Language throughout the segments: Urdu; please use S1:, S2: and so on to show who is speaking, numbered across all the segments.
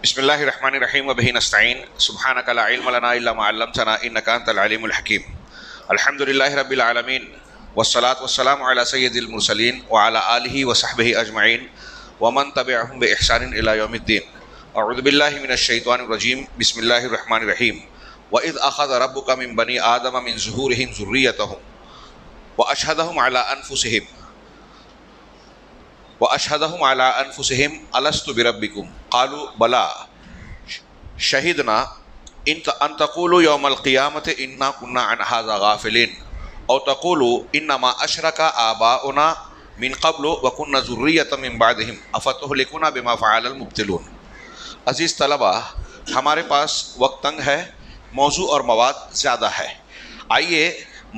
S1: بسم اللہ الرحمن الرحیم وبہ نستعین سبحانک لا علم لنا الا ما علمتنا انک انت العلیم الحکیم الحمد للہ رب العالمین والصلاة والسلام علی سید المرسلین وعلی آلہ وصحبہ اجمعین ومن تبعہم بإحسان الی یوم الدین اعوذ باللہ من الشیطان الرجیم بسم اللہ الرحمن الرحیم وَإِذْ أَخَذَ رَبُّكَ مِنْ بَنِي آدَمَ مِنْ ظُهُورِهِمْ ذُرِّيَّتَهُمْ وَأَشْهَدَهُمْ عَلَىٰ أَنفُسِهِمْ أَلَسْتُ بِرَبِّكُمْ قَالُوا بَلَىٰ شَهِدْنَا أَن تَقُولُوا يَوْمَ الْقِيَامَةِ إِنَّا كُنَّا عَنْ هَٰذَا غَافِلِينَ أَوْ تَقُولُوا إِنَّمَا أَشْرَكَ آبَاؤُنَا مِنْ قَبْلُ وَكُنَّا ذُرِّيَّةً مِنْ بَعْدِهِمْ أَفَتُهْلِكُنَا بِمَا فَعَلَ الْمُبْطِلُونَ۔ عزیز طلبہ، ہمارے پاس وقت تنگ ہے، موضوع اور مواد زیادہ ہے۔ آئیے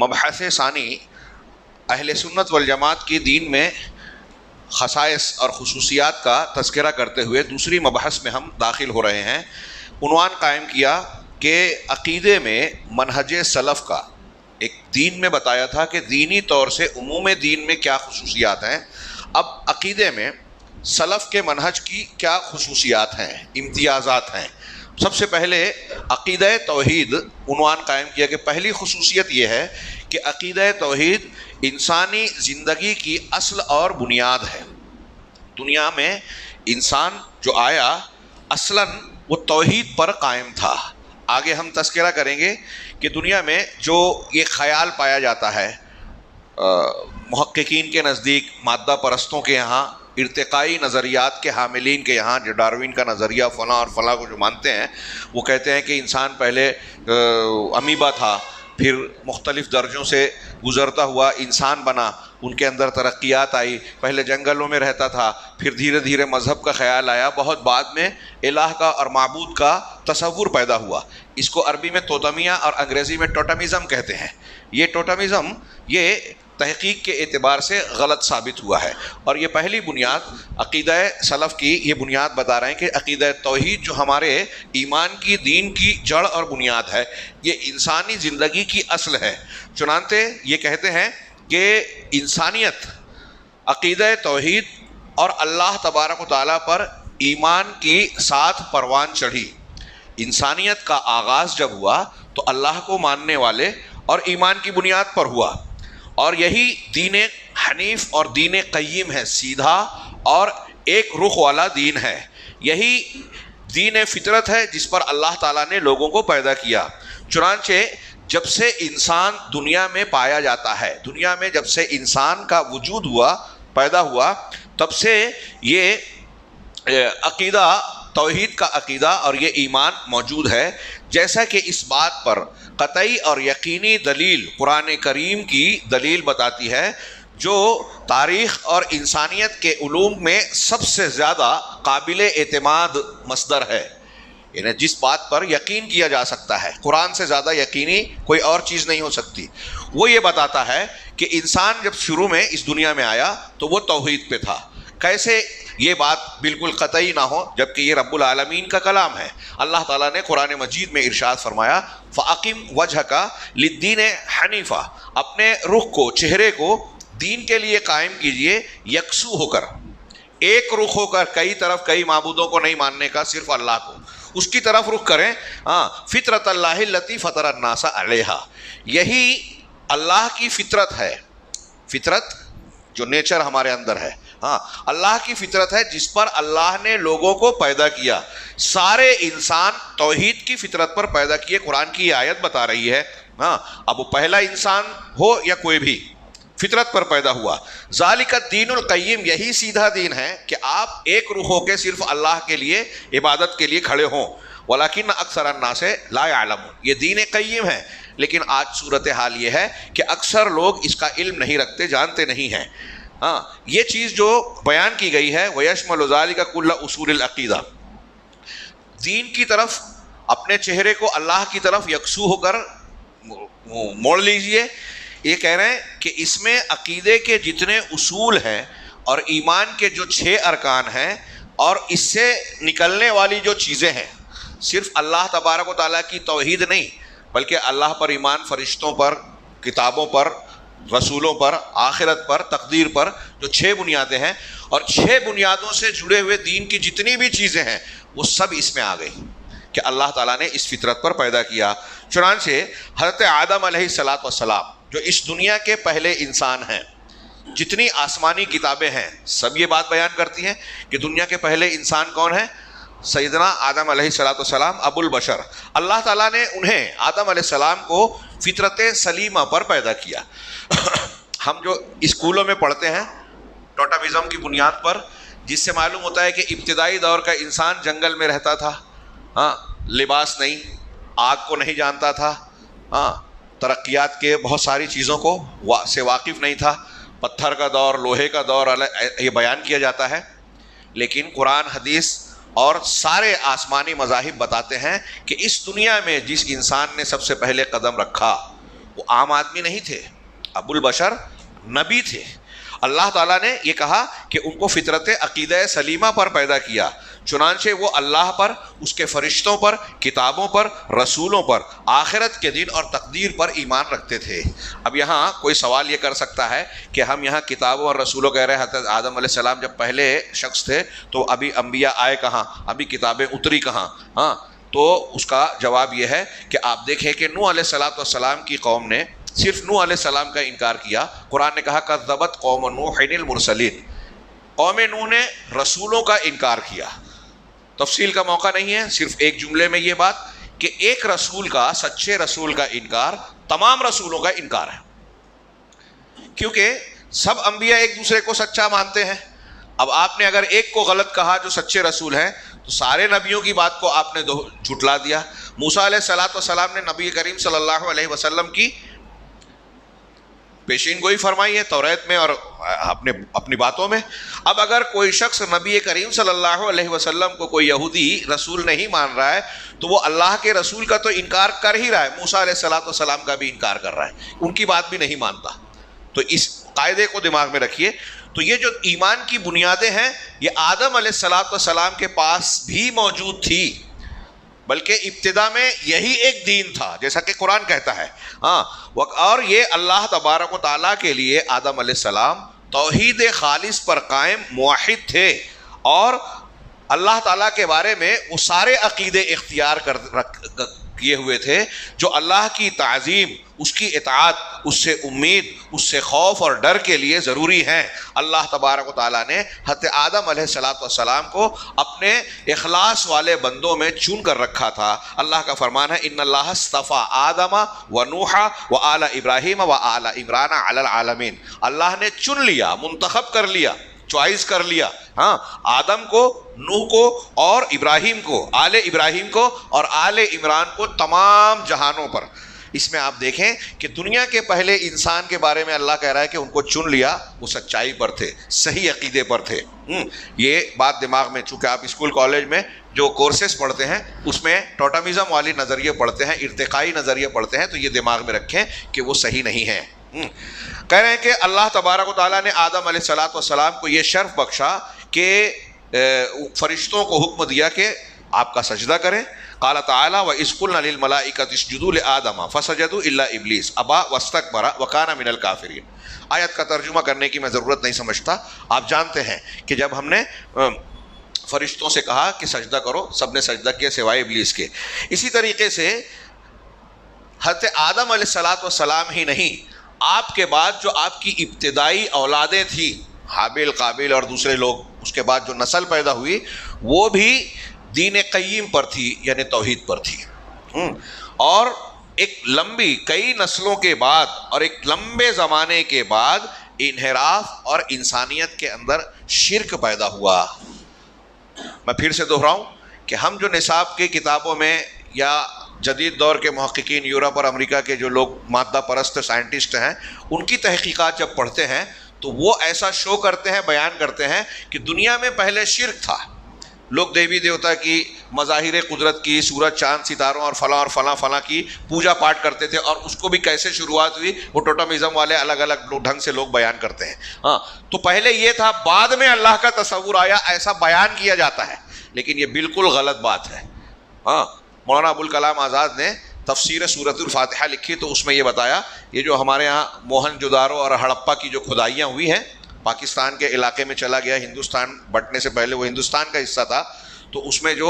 S1: مبحث ثانی اہل سنت والجماعت کی دین میں خصائص اور خصوصیات کا تذکرہ کرتے ہوئے دوسری مبحث میں ہم داخل ہو رہے ہیں۔ عنوان قائم کیا کہ عقیدے میں منہج سلف کا، ایک دین میں بتایا تھا کہ دینی طور سے عموم دین میں کیا خصوصیات ہیں، اب عقیدے میں سلف کے منہج کی کیا خصوصیات ہیں، امتیازات ہیں۔ سب سے پہلے عقیدہ توحید عنوان قائم کیا کہ پہلی خصوصیت یہ ہے کہ عقیدہ توحید انسانی زندگی کی اصل اور بنیاد ہے۔ دنیا میں انسان جو آیا اصلاً وہ توحید پر قائم تھا۔ آگے ہم تذکرہ کریں گے کہ دنیا میں جو یہ خیال پایا جاتا ہے محققین کے نزدیک، مادہ پرستوں کے یہاں، ارتقائی نظریات کے حاملین کے یہاں، جو ڈاروین کا نظریہ فلاں اور فلاں کو جو مانتے ہیں، وہ کہتے ہیں کہ انسان پہلے امیبا تھا، پھر مختلف درجوں سے گزرتا ہوا انسان بنا، ان کے اندر ترقیات آئی، پہلے جنگلوں میں رہتا تھا، پھر دھیرے دھیرے مذہب کا خیال آیا، بہت بعد میں الہ کا اور معبود کا تصور پیدا ہوا۔ اس کو عربی میں توتمیہ اور انگریزی میں ٹوٹمزم کہتے ہیں۔ یہ ٹوٹمزم یہ تحقیق کے اعتبار سے غلط ثابت ہوا ہے، اور یہ پہلی بنیاد عقیدہ سلف کی یہ بنیاد بتا رہے ہیں کہ عقیدہ توحید جو ہمارے ایمان کی، دین کی جڑ اور بنیاد ہے، یہ انسانی زندگی کی اصل ہے۔ چنانچہ یہ کہتے ہیں کہ انسانیت عقیدہ توحید اور اللہ تبارک و تعالیٰ پر ایمان کی ساتھ پروان چڑھی۔ انسانیت کا آغاز جب ہوا تو اللہ کو ماننے والے اور ایمان کی بنیاد پر ہوا، اور یہی دین حنیف اور دین قیم ہے، سیدھا اور ایک رخ والا دین ہے۔ یہی دین فطرت ہے جس پر اللہ تعالیٰ نے لوگوں کو پیدا کیا۔ چنانچہ جب سے انسان دنیا میں پایا جاتا ہے، دنیا میں جب سے انسان کا وجود ہوا، پیدا ہوا، تب سے یہ عقیدہ توحید کا عقیدہ اور یہ ایمان موجود ہے، جیسا کہ اس بات پر قطعی اور یقینی دلیل قرآن کریم کی دلیل بتاتی ہے، جو تاریخ اور انسانیت کے علوم میں سب سے زیادہ قابل اعتماد مصدر ہے۔ یعنی جس بات پر یقین کیا جا سکتا ہے، قرآن سے زیادہ یقینی کوئی اور چیز نہیں ہو سکتی، وہ یہ بتاتا ہے کہ انسان جب شروع میں اس دنیا میں آیا تو وہ توحید پہ تھا۔ کیسے یہ بات بالکل قطعی نہ ہو، جبکہ یہ رب العالمین کا کلام ہے۔ اللہ تعالیٰ نے قرآن مجید میں ارشاد فرمایا فَأَقِمْ وَجْهَكَ لِلدِّينِ حَنِيفًا، اپنے رخ کو، چہرے کو دین کے لیے قائم کیجئے، یکسو ہو کر، ایک رخ ہو کر، کئی طرف کئی معبودوں کو نہیں ماننے کا، صرف اللہ کو، اس کی طرف رخ کریں۔ فطرت اللہ التی فطر الناس علیہا، یہی اللہ کی فطرت ہے، فطرت جو نیچر ہمارے اندر ہے، اللہ کی فطرت ہے جس پر اللہ نے لوگوں کو پیدا کیا۔ سارے انسان توحید کی فطرت پر پیدا کیے، قرآن کی یہ آیت بتا رہی ہے۔ اب وہ پہلا انسان ہو یا کوئی بھی، فطرت پر پیدا ہوا۔ ذالک الدین القیم، یہی سیدھا دین ہے کہ آپ ایک روح ہو کے صرف اللہ کے لیے عبادت کے لیے کھڑے ہوں۔ ولکن اکثر الناس لا یعلمون، یہ دین قیم ہے، لیکن آج صورتحال یہ ہے کہ اکثر لوگ اس کا علم نہیں رکھتے، جانتے نہیں ہیں۔ یہ چیز جو بیان کی گئی ہے وَيَشْمَلُ ذَلِكَ كُلَّ اصول العقیدہ، دین کی طرف اپنے چہرے کو اللہ کی طرف یکسو ہو کر موڑ لیجئے۔ یہ کہہ رہے ہیں کہ اس میں عقیدے کے جتنے اصول ہیں اور ایمان کے جو 6 ارکان ہیں، اور اس سے نکلنے والی جو چیزیں ہیں، صرف اللہ تبارک و تعالیٰ کی توحید نہیں، بلکہ اللہ پر ایمان، فرشتوں پر، کتابوں پر، رسولوں پر، آخرت پر، تقدیر پر، جو 6 بنیادیں ہیں، اور 6 بنیادوں سے جڑے ہوئے دین کی جتنی بھی چیزیں ہیں وہ سب اس میں آ گئی کہ اللہ تعالیٰ نے اس فطرت پر پیدا کیا۔ چنانچہ حضرت آدم علیہ السلام جو اس دنیا کے پہلے انسان ہیں، جتنی آسمانی کتابیں ہیں سب یہ بات بیان کرتی ہیں کہ دنیا کے پہلے انسان کون ہیں؟ سیدنا آدم علیہ السلام ابو البشر۔ اللہ تعالیٰ نے انہیں آدم علیہ السلام کو فطرت سلیمہ پر پیدا کیا۔ ہم جو اسکولوں میں پڑھتے ہیں ٹوٹمزم کی بنیاد پر، جس سے معلوم ہوتا ہے کہ ابتدائی دور کا انسان جنگل میں رہتا تھا، لباس نہیں، آگ کو نہیں جانتا تھا، ترقیات کے بہت ساری چیزوں کو سے واقف نہیں تھا، پتھر کا دور، لوہے کا دور یہ بیان کیا جاتا ہے۔ لیکن قرآن، حدیث اور سارے آسمانی مذاہب بتاتے ہیں کہ اس دنیا میں جس انسان نے سب سے پہلے قدم رکھا وہ عام آدمی نہیں تھے، ابو البشر نبی تھے۔ اللہ تعالیٰ نے یہ کہا کہ ان کو فطرت عقیدہ سلیمہ پر پیدا کیا، چنانچہ وہ اللہ پر، اس کے فرشتوں پر، کتابوں پر، رسولوں پر، آخرت کے دن اور تقدیر پر ایمان رکھتے تھے۔ اب یہاں کوئی سوال یہ کر سکتا ہے کہ ہم یہاں کتابوں اور رسولوں کہہ رہے ہیں، حضرت آدم علیہ السلام جب پہلے شخص تھے تو ابھی انبیاء آئے کہاں، ابھی کتابیں اتری کہاں؟ تو اس کا جواب یہ ہے کہ آپ دیکھیں کہ نوح علیہ السلام کی قوم نے صرف نوح علیہ السلام کا انکار کیا۔ قرآن نے کہا کذبت قوم نوح المرسلین، قوم نوح نے رسولوں کا انکار کیا۔ تفصیل کا موقع نہیں ہے، صرف ایک جملے میں یہ بات کہ ایک رسول کا، سچے رسول کا انکار تمام رسولوں کا انکار ہے، کیونکہ سب انبیاء ایک دوسرے کو سچا مانتے ہیں۔ اب آپ نے اگر ایک کو غلط کہا جو سچے رسول ہیں تو سارے نبیوں کی بات کو آپ نے جھٹلا دیا۔ موسیٰ علیہ السلام نے نبی کریم صلی اللہ علیہ وسلم کی پیشین گوئی فرمائی ہے توریت میں اور اپنی باتوں میں۔ اب اگر کوئی شخص نبی کریم صلی اللہ علیہ وسلم کو کوئی یہودی رسول نہیں مان رہا ہے تو وہ اللہ کے رسول کا تو انکار کر ہی رہا ہے، موسیٰ علیہ السلام کا بھی انکار کر رہا ہے، ان کی بات بھی نہیں مانتا۔ تو اس قاعدے کو دماغ میں رکھیے۔ تو یہ جو ایمان کی بنیادیں ہیں یہ آدم علیہ السلام کے پاس بھی موجود تھی، بلکہ ابتدا میں یہی ایک دین تھا جیسا کہ قرآن کہتا ہے۔ اور یہ اللہ تبارک و تعالیٰ کے لیے آدم علیہ السلام توحید خالص پر قائم موحد تھے، اور اللہ تعالیٰ کے بارے میں وہ سارے عقیدے اختیار کیے ہوئے تھے جو اللہ کی تعظیم، اس کی اطاعت، اس سے امید، اس سے خوف اور ڈر کے لیے ضروری ہیں۔ اللہ تبارک و تعالیٰ نے حضرت آدم علیہ السلام کو اپنے اخلاص والے بندوں میں چن کر رکھا تھا۔ اللہ کا فرمان ہے ان اللہ اصطفیٰ آدم و نوح و آل ابراہیم و آل عمران علی العالمین۔ اللہ نے چن لیا، منتخب کر لیا، چوائس کر لیا، آدم کو، نوح کو اور ابراہیم کو، آل ابراہیم کو اور آل عمران کو تمام جہانوں پر۔ اس میں آپ دیکھیں کہ دنیا کے پہلے انسان کے بارے میں اللہ کہہ رہا ہے کہ ان کو چن لیا، وہ سچائی پر تھے، صحیح عقیدے پر تھے۔ یہ بات دماغ میں، چونکہ آپ اسکول کالج میں جو کورسز پڑھتے ہیں اس میں ٹوٹمزم والی نظریے پڑھتے ہیں، ارتقائی نظریے پڑھتے ہیں، تو یہ دماغ میں رکھیں کہ وہ صحیح نہیں ہیں۔ کہہ رہے ہیں کہ اللہ تبارک و تعالیٰ نے آدم علیہ السلام کو یہ شرف بخشا کہ فرشتوں کو حکم دیا کہ آپ کا سجدہ کریں۔ قال تعالیٰ وَإِذْ قُلْنَا لِلْمَلَائِكَةِ اسْجُدُوا لِآدَمَ فَسَجَدُوا إِلَّا إِبْلِيسَ أَبَىٰ وَاسْتَكْبَرَ وَكَانَ مِنَ الْكَافِرِينَ۔ آیت کا ترجمہ کرنے کی میں ضرورت نہیں سمجھتا، آپ جانتے ہیں کہ جب ہم نے فرشتوں سے کہا کہ سجدہ کرو، سب نے سجدہ کیا سوائے ابلیس کے۔ اسی طریقے سے حضرت آدم علیہ السلام ہی نہیں، آپ کے بعد جو آپ کی ابتدائی اولادیں تھیں، حابیل، قابیل اور دوسرے لوگ، اس کے بعد جو نسل پیدا ہوئی وہ بھی دین قیم پر تھی، یعنی توحید پر تھی۔ اور ایک لمبی کئی نسلوں کے بعد اور ایک لمبے زمانے کے بعد انحراف اور انسانیت کے اندر شرک پیدا ہوا۔ میں پھر سے دہراؤں کہ ہم جو نصاب کی کتابوں میں یا جدید دور کے محققین یورپ اور امریکہ کے جو لوگ مادہ پرست سائنٹسٹ ہیں ان کی تحقیقات جب پڑھتے ہیں تو وہ ایسا شو کرتے ہیں، بیان کرتے ہیں کہ دنیا میں پہلے شرک تھا، لوگ دیوی دیوتا کی، مظاہر قدرت کی، سورج چاند ستاروں اور فلاں کی پوجا پاٹ کرتے تھے، اور اس کو بھی کیسے شروعات ہوئی وہ ٹوٹمزم والے الگ الگ ڈھنگ سے لوگ بیان کرتے ہیں۔ تو پہلے یہ تھا، بعد میں اللہ کا تصور آیا، ایسا بیان کیا جاتا ہے، لیکن یہ بالکل غلط بات ہے۔ مولانا ابوالکلام آزاد نے تفسیر سورۃ الفاتحہ لکھی تو اس میں یہ بتایا، یہ جو ہمارے ہاں موہن جودارو اور ہڑپا کی جو کھدائیاں ہوئی ہیں پاکستان کے علاقے میں چلا گیا، ہندوستان بٹنے سے پہلے وہ ہندوستان کا حصہ تھا، تو اس میں جو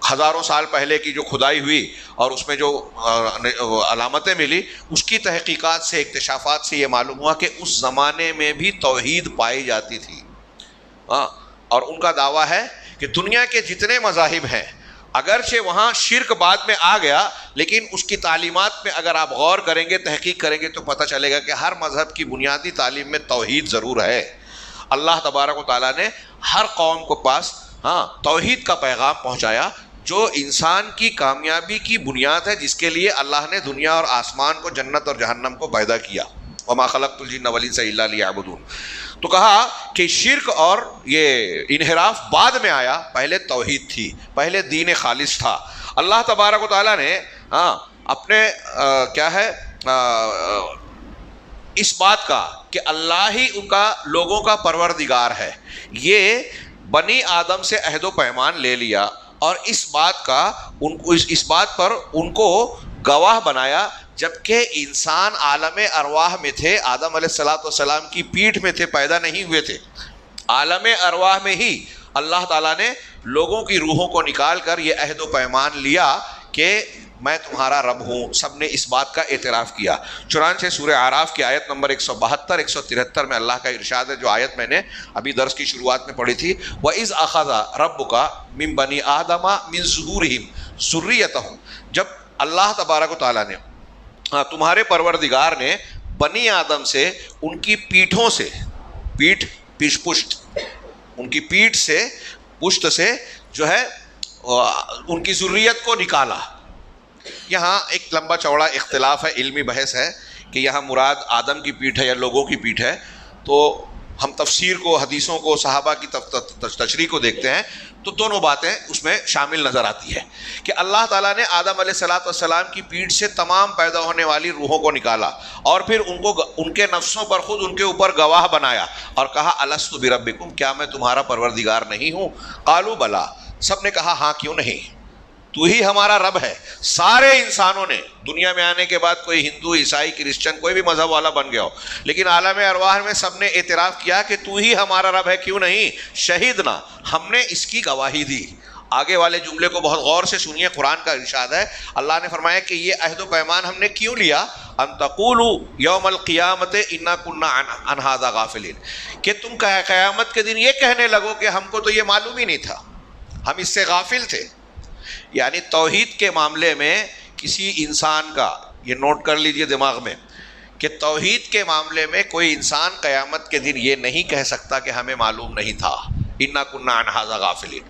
S1: ہزاروں سال پہلے کی جو کھدائی ہوئی اور اس میں جو علامتیں ملی، اس کی تحقیقات سے، اکتشافات سے یہ معلوم ہوا کہ اس زمانے میں بھی توحید پائی جاتی تھی. اور ان کا دعویٰ ہے کہ دنیا کے جتنے مذاہب ہیں، اگرچہ وہاں شرک بعد میں آ گیا، لیکن اس کی تعلیمات میں اگر آپ غور کریں گے، تحقیق کریں گے، تو پتہ چلے گا کہ ہر مذہب کی بنیادی تعلیم میں توحید ضرور ہے. اللہ تبارک و تعالیٰ نے ہر قوم کو پاس توحید کا پیغام پہنچایا، جو انسان کی کامیابی کی بنیاد ہے، جس کے لیے اللہ نے دنیا اور آسمان کو، جنت اور جہنم کو پیدا کیا. وما خلقت الجن والانس الا لیعبدون. تو کہا کہ شرک اور یہ انحراف بعد میں آیا، پہلے توحید تھی، پہلے دین خالص تھا. اللہ تبارک و تعالیٰ نے اپنے کیا ہے اس بات کا کہ اللہ ہی ان کا لوگوں کا پروردگار ہے، یہ بنی آدم سے عہد و پیمان لے لیا اور اس بات پر ان کو گواہ بنایا، جبکہ انسان عالم ارواح میں تھے، آدم علیہ السلام کی پیٹھ میں تھے، پیدا نہیں ہوئے تھے. عالم ارواح میں ہی اللہ تعالیٰ نے لوگوں کی روحوں کو نکال کر یہ عہد و پیمان لیا کہ میں تمہارا رب ہوں. سب نے اس بات کا اعتراف کیا. چنانچہ سورہ اعراف کی آیت نمبر 172 173 میں اللہ کا ارشاد ہے، جو آیت میں نے ابھی درس کی شروعات میں پڑھی تھی، وَإِذْ أَخَذَ رَبُّكَ مِن بَنِي آدَمَ مِن ظُهُورِهِمْ ذُرِّيَّتَهُمْ. جب اللہ تبارک و تعالیٰ نے، تمہارے پروردگار نے بنی آدم سے ان کی پیٹھوں سے، پشت، ان کی پیٹھ سے، پشت سے جو ہے ان کی ذریت کو نکالا. یہاں ایک لمبا چوڑا اختلاف ہے، علمی بحث ہے کہ یہاں مراد آدم کی پیٹھ ہے یا لوگوں کی پیٹھ ہے. تو ہم تفسیر کو، حدیثوں کو، صحابہ کی تشریح کو دیکھتے ہیں تو دونوں باتیں اس میں شامل نظر آتی ہے کہ اللہ تعالیٰ نے آدم علیہ السلام کی پیٹھ سے تمام پیدا ہونے والی روحوں کو نکالا اور پھر ان کے نفسوں پر خود ان کے اوپر گواہ بنایا اور کہا الست بربکم، کیا میں تمہارا پروردگار نہیں ہوں؟ قالوا بلا، سب نے کہا ہاں کیوں نہیں، تو ہی ہمارا رب ہے. سارے انسانوں نے دنیا میں آنے کے بعد، کوئی ہندو، عیسائی، کرسچن، کوئی بھی مذہب والا بن گیا ہو، لیکن عالم ارواح میں سب نے اعتراف کیا کہ تو ہی ہمارا رب ہے. کیوں نہیں؟ شہیدنا، ہم نے اس کی گواہی دی. آگے والے جملے کو بہت غور سے سنیے، قرآن کا ارشاد ہے، اللہ نے فرمایا کہ یہ عہد و پیمان ہم نے کیوں لیا؟ ان تقولوا یوم القیامت انا کنا عن ھذا غافلین، کہ تم قیامت کے دن یہ کہنے لگو کہ ہم کو تو یہ معلوم ہی نہیں تھا، ہم اس سے غافل تھے. یعنی توحید کے معاملے میں کسی انسان کا، یہ نوٹ کر لیجئے دماغ میں، کہ توحید کے معاملے میں کوئی انسان قیامت کے دن یہ نہیں کہہ سکتا کہ ہمیں معلوم نہیں تھا، انا کنا عن ھذا غافلین.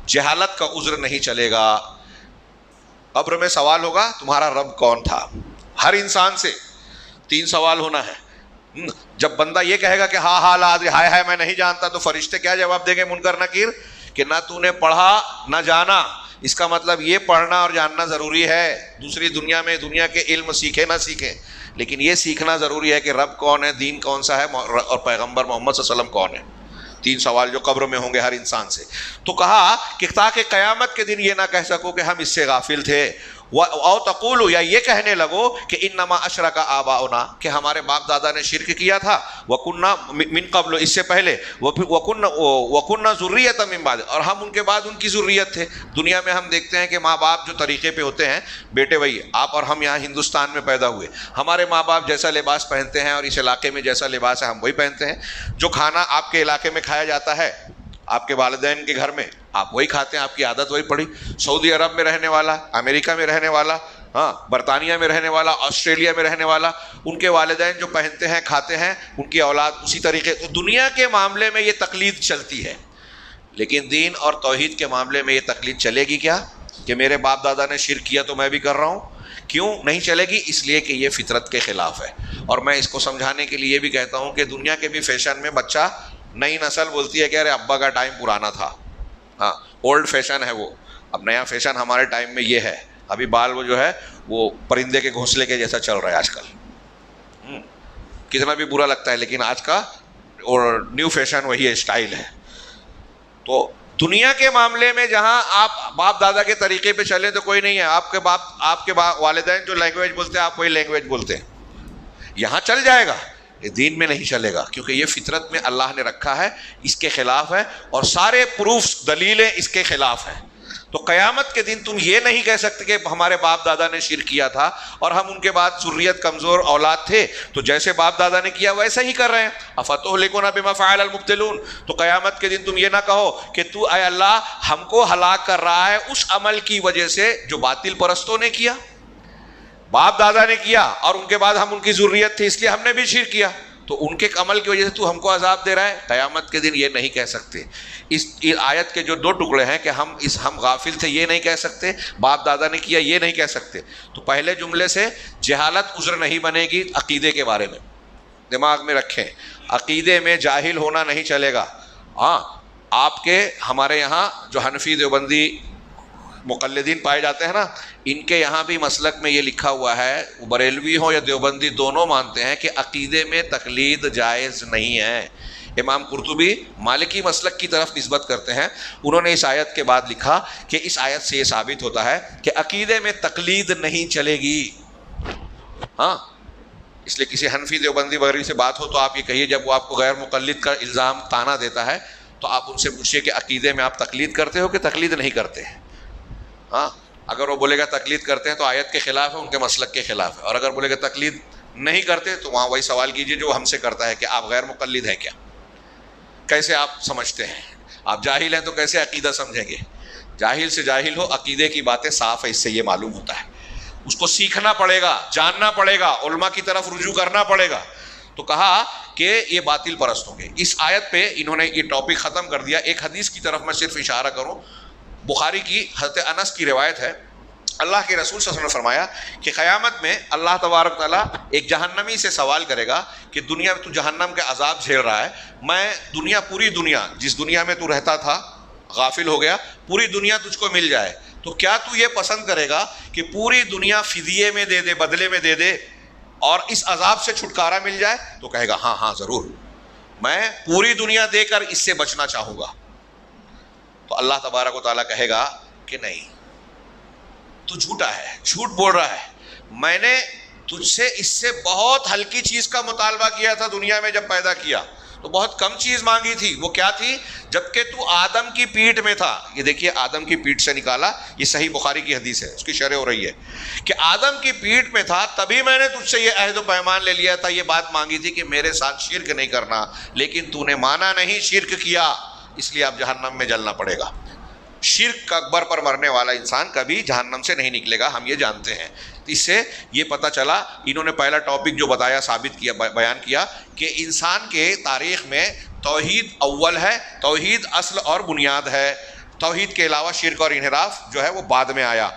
S1: جہالت کا عذر نہیں چلے گا. قبر میں سوال ہوگا تمہارا رب کون تھا. ہر انسان سے 3 سوال ہونا ہے. جب بندہ یہ کہے گا کہ ہاں ہائے میں نہیں جانتا، تو فرشتے کیا جواب دیں گے؟ منکر نکیر کہ نہ تو نے پڑھا نہ جانا. اس کا مطلب یہ پڑھنا اور جاننا ضروری ہے، دوسری دنیا میں دنیا کے علم سیکھے نہ سیکھیں، لیکن یہ سیکھنا ضروری ہے کہ رب کون ہے، دین کون سا ہے، اور پیغمبر محمد صلی اللہ علیہ وسلم کون ہے. 3 سوال جو قبر میں ہوں گے ہر انسان سے. تو کہا کہ تاکہ قیامت کے دن یہ نہ کہہ سکو کہ ہم اس سے غافل تھے. او تقولوا، یا یہ کہنے لگو کہ انما اشرک آباؤنا، کہ ہمارے باپ دادا نے شرک کیا تھا، وکنا من قبل، اس سے پہلے، وکنا ذریۃ من بعد، اور ہم ان کے بعد ان کی ذریت تھے. دنیا میں ہم دیکھتے ہیں کہ ماں باپ جو طریقے پہ ہوتے ہیں، بیٹے وہی آپ اور ہم یہاں ہندوستان میں پیدا ہوئے، ہمارے ماں باپ جیسا لباس پہنتے ہیں اور اس علاقے میں جیسا لباس ہے ہم وہی پہنتے ہیں. جو کھانا آپ کے علاقے میں کھایا جاتا ہے، آپ کے والدین کے گھر میں آپ وہی کھاتے ہیں، آپ کی عادت وہی پڑی. سعودی عرب میں رہنے والا، امریکہ میں رہنے والا، برطانیہ میں رہنے والا، آسٹریلیا میں رہنے والا، ان کے والدین جو پہنتے ہیں کھاتے ہیں، ان کی اولاد اسی طریقے. تو دنیا کے معاملے میں یہ تقلید چلتی ہے، لیکن دین اور توحید کے معاملے میں یہ تقلید چلے گی کیا کہ میرے باپ دادا نے شرک کیا تو میں بھی کر رہا ہوں؟ کیوں نہیں چلے گی؟ اس لیے کہ یہ فطرت کے خلاف ہے. اور میں اس کو سمجھانے کے لیے بھی کہتا ہوں کہ دنیا کے بھی فیشن میں بچہ، نئی نسل بولتی ہے کہ ارے ابا کا ٹائم پرانا تھا، اولڈ فیشن ہے وہ، اب نیا فیشن ہمارے ٹائم میں یہ ہے. ابھی بال وہ جو ہے وہ پرندے کے گھونسلے کے جیسا چل رہا ہے آج کل. کتنا بھی برا لگتا ہے لیکن آج کا اور نیو فیشن وہی ہے، اسٹائل ہے. تو دنیا کے معاملے میں جہاں آپ باپ دادا کے طریقے پہ چلیں تو کوئی نہیں ہے. آپ کے والدین جو لینگویج بولتے ہیں آپ وہی لینگویج بولتے ہیں، یہاں چل جائے گا. یہ دین میں نہیں چلے گا، کیونکہ یہ فطرت میں اللہ نے رکھا ہے، اس کے خلاف ہے، اور سارے پروفز دلیلیں اس کے خلاف ہیں۔ تو قیامت کے دن تم یہ نہیں کہہ سکتے کہ ہمارے باپ دادا نے شرک کیا تھا اور ہم ان کے بعد ذریت کمزور اولاد تھے، تو جیسے باپ دادا نے کیا ویسا ہی کر رہے ہیں۔ افتہلکنا بما فعل المبطلون، تو قیامت کے دن تم یہ نہ کہو کہ تو اے اللہ ہم کو ہلاک کر رہا ہے اس عمل کی وجہ سے جو باطل پرستوں نے کیا، باپ دادا نے کیا اور ان کے بعد ہم ان کی ذریت تھی اس لیے ہم نے بھی شرک کیا، تو ان کے عمل کی وجہ سے تو ہم کو عذاب دے رہا ہے۔ قیامت کے دن یہ نہیں کہہ سکتے۔ اس آیت کے جو دو ٹکڑے ہیں کہ ہم غافل تھے یہ نہیں کہہ سکتے، باپ دادا نے کیا یہ نہیں کہہ سکتے، تو پہلے جملے سے جہالت عذر نہیں بنے گی۔ عقیدے کے بارے میں دماغ میں رکھیں، عقیدے میں جاہل ہونا نہیں چلے گا۔ ہاں، آپ کے ہمارے یہاں جو حنفی دیوبندی مقلدین پائے جاتے ہیں نا، ان کے یہاں بھی مسلک میں یہ لکھا ہوا ہے، بریلوی ہوں یا دیوبندی دونوں مانتے ہیں کہ عقیدے میں تقلید جائز نہیں ہے۔ امام قرطبی مالکی مسلک کی طرف نسبت کرتے ہیں، انہوں نے اس آیت کے بعد لکھا کہ اس آیت سے یہ ثابت ہوتا ہے کہ عقیدے میں تقلید نہیں چلے گی۔ ہاں، اس لیے کسی حنفی دیوبندی وغیرہ سے بات ہو تو آپ یہ کہیے، جب وہ آپ کو غیر مقلد کا الزام طعنہ دیتا ہے تو آپ ان سے پوچھیے کہ عقیدے میں آپ تقلید کرتے ہو کہ تقلید نہیں کرتے ہیں۔ ہاں، اگر وہ بولے گا تقلید کرتے ہیں تو آیت کے خلاف ہے، ان کے مسلک کے خلاف ہے، اور اگر بولے گا تقلید نہیں کرتے تو وہاں وہی سوال کیجئے جو ہم سے کرتا ہے کہ آپ غیر مقلد ہیں کیا؟ کیسے آپ سمجھتے ہیں؟ آپ جاہل ہیں تو کیسے عقیدہ سمجھیں گے؟ جاہل سے جاہل ہو، عقیدے کی باتیں صاف ہے، اس سے یہ معلوم ہوتا ہے۔ اس کو سیکھنا پڑے گا، جاننا پڑے گا، علماء کی طرف رجوع کرنا پڑے گا۔ تو کہا کہ یہ باطل پرستوں کے، اس آیت پہ انہوں نے یہ ٹاپک ختم کر دیا۔ ایک حدیث کی طرف میں صرف اشارہ کروں، بخاری کی حضرت انس کی روایت ہے، اللہ کے رسول صلی اللہ علیہ وسلم نے فرمایا کہ قیامت میں اللہ تبارک تعالیٰ ایک جہنمی سے سوال کرے گا کہ دنیا میں تو جہنم کے عذاب جھیل رہا ہے، میں پوری دنیا جس دنیا میں تو رہتا تھا غافل ہو گیا، پوری دنیا تجھ کو مل جائے تو کیا تو یہ پسند کرے گا کہ پوری دنیا فدیے میں دے دے، بدلے میں دے دے، اور اس عذاب سے چھٹکارا مل جائے؟ تو کہے گا ہاں ضرور، میں پوری دنیا دے کر اس سے بچنا چاہوں گا۔ تو اللہ تبارک و تعالیٰ کہے گا کہ نہیں، تو جھوٹا ہے، جھوٹ بول رہا ہے، میں نے تجھ سے اس سے بہت ہلکی چیز کا مطالبہ کیا تھا دنیا میں جب پیدا کیا، تو بہت کم چیز مانگی تھی، وہ کیا تھی؟ جبکہ تو آدم کی پیٹھ میں تھا۔ یہ دیکھیے، آدم کی پیٹھ سے نکالا، یہ صحیح بخاری کی حدیث ہے، اس کی شرح ہو رہی ہے کہ آدم کی پیٹھ میں تھا تبھی میں نے تجھ سے یہ عہد و پیمان لے لیا تھا، یہ بات مانگی تھی کہ میرے ساتھ شرک نہیں کرنا، لیکن تو نے مانا نہیں، شرک کیا، اس لیے اب جہنم میں جلنا پڑے گا۔ شرک اکبر پر مرنے والا انسان کبھی جہنم سے نہیں نکلے گا، ہم یہ جانتے ہیں۔ اس سے یہ پتہ چلا، انہوں نے پہلا ٹاپک جو بتایا، ثابت کیا، بیان کیا کہ انسان کے تاریخ میں توحید اول ہے، توحید اصل اور بنیاد ہے، توحید کے علاوہ شرک اور انحراف جو ہے وہ بعد میں آیا۔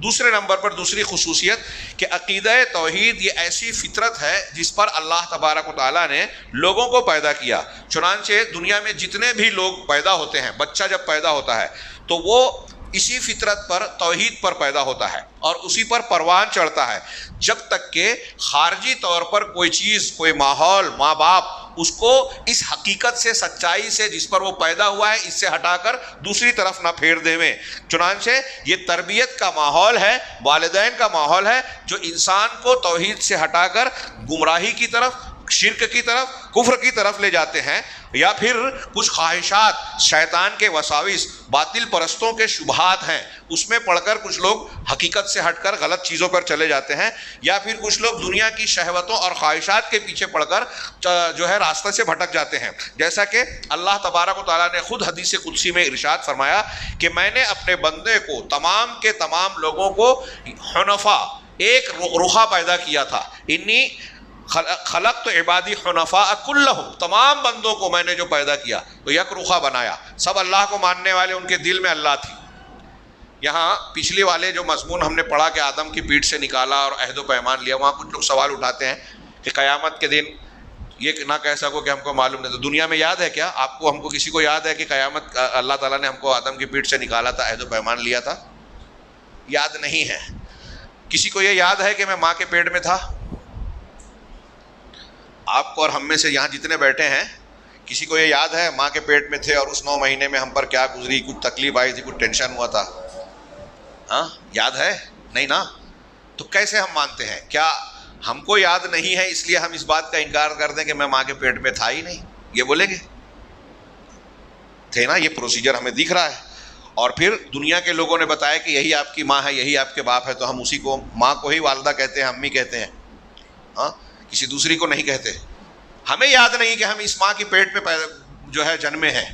S1: دوسرے نمبر پر دوسری خصوصیت کہ عقیدہ توحید یہ ایسی فطرت ہے جس پر اللہ تبارک و تعالیٰ نے لوگوں کو پیدا کیا۔ چنانچہ دنیا میں جتنے بھی لوگ پیدا ہوتے ہیں، بچہ جب پیدا ہوتا ہے تو وہ اسی فطرت پر، توحید پر پیدا ہوتا ہے اور اسی پر پروان چڑھتا ہے، جب تک کہ خارجی طور پر کوئی چیز، کوئی ماحول، ماں باپ اس کو اس حقیقت سے، سچائی سے جس پر وہ پیدا ہوا ہے، اس سے ہٹا کر دوسری طرف نہ پھیر دیویں۔ چنانچہ یہ تربیت کا ماحول ہے، والدین کا ماحول ہے، جو انسان کو توحید سے ہٹا کر گمراہی کی طرف، شرک کی طرف، کفر کی طرف لے جاتے ہیں، یا پھر کچھ خواہشات، شیطان کے وساوس، باطل پرستوں کے شبہات ہیں، اس میں پڑھ کر کچھ لوگ حقیقت سے ہٹ کر غلط چیزوں پر چلے جاتے ہیں، یا پھر کچھ لوگ دنیا کی شہوتوں اور خواہشات کے پیچھے پڑھ کر جو ہے راستے سے بھٹک جاتے ہیں۔ جیسا کہ اللہ تبارک و تعالیٰ نے خود حدیث قدسی میں ارشاد فرمایا کہ میں نے اپنے بندے کو، تمام کے تمام لوگوں کو حنفا، ایک رخا پیدا کیا تھا، انی خلقت عبادی حنفاء کلہم، تمام بندوں کو میں نے جو پیدا کیا تو یک رخا بنایا، سب اللہ کو ماننے والے، ان کے دل میں اللہ تھی۔ یہاں پچھلی والے جو مضمون ہم نے پڑھا کہ آدم کی پیٹھ سے نکالا اور عہد و پیمان لیا، وہاں کچھ لوگ سوال اٹھاتے ہیں کہ قیامت کے دن یہ نہ کہہ سکو کہ ہم کو معلوم نہیں۔ تو دنیا میں یاد ہے کیا آپ کو، ہم کو، کسی کو یاد ہے کہ قیامت اللہ تعالیٰ نے ہم کو آدم کی پیٹھ سے نکالا تھا، عہد و پیمان لیا تھا؟ یاد نہیں ہے۔ کسی کو یہ یاد ہے کہ میں ماں کے پیٹ میں تھا؟ آپ کو اور ہم میں سے یہاں جتنے بیٹھے ہیں، کسی کو یہ یاد ہے ماں کے پیٹ میں تھے اور اس 9 مہینے میں ہم پر کیا گزری، کچھ تکلیف آئی تھی، کچھ ٹینشن ہوا تھا؟ ہاں، یاد ہے؟ نہیں نا؟ تو کیسے ہم مانتے ہیں؟ کیا ہم کو یاد نہیں ہے اس لیے ہم اس بات کا انکار کر دیں کہ میں ماں کے پیٹ میں تھا ہی نہیں، یہ بولیں گے؟ تھے نا، یہ پروسیجر ہمیں دکھ رہا ہے، اور پھر دنیا کے لوگوں نے بتایا کہ یہی آپ کی ماں ہے، یہی آپ کے باپ ہے، تو ہم اسی کو، ماں کو ہی والدہ کہتے ہیں، امی کہتے ہیں، ہاں، کسی دوسری کو نہیں کہتے۔ ہمیں یاد نہیں کہ ہم اس ماں کی پیٹ میں جو ہے جنمے ہیں،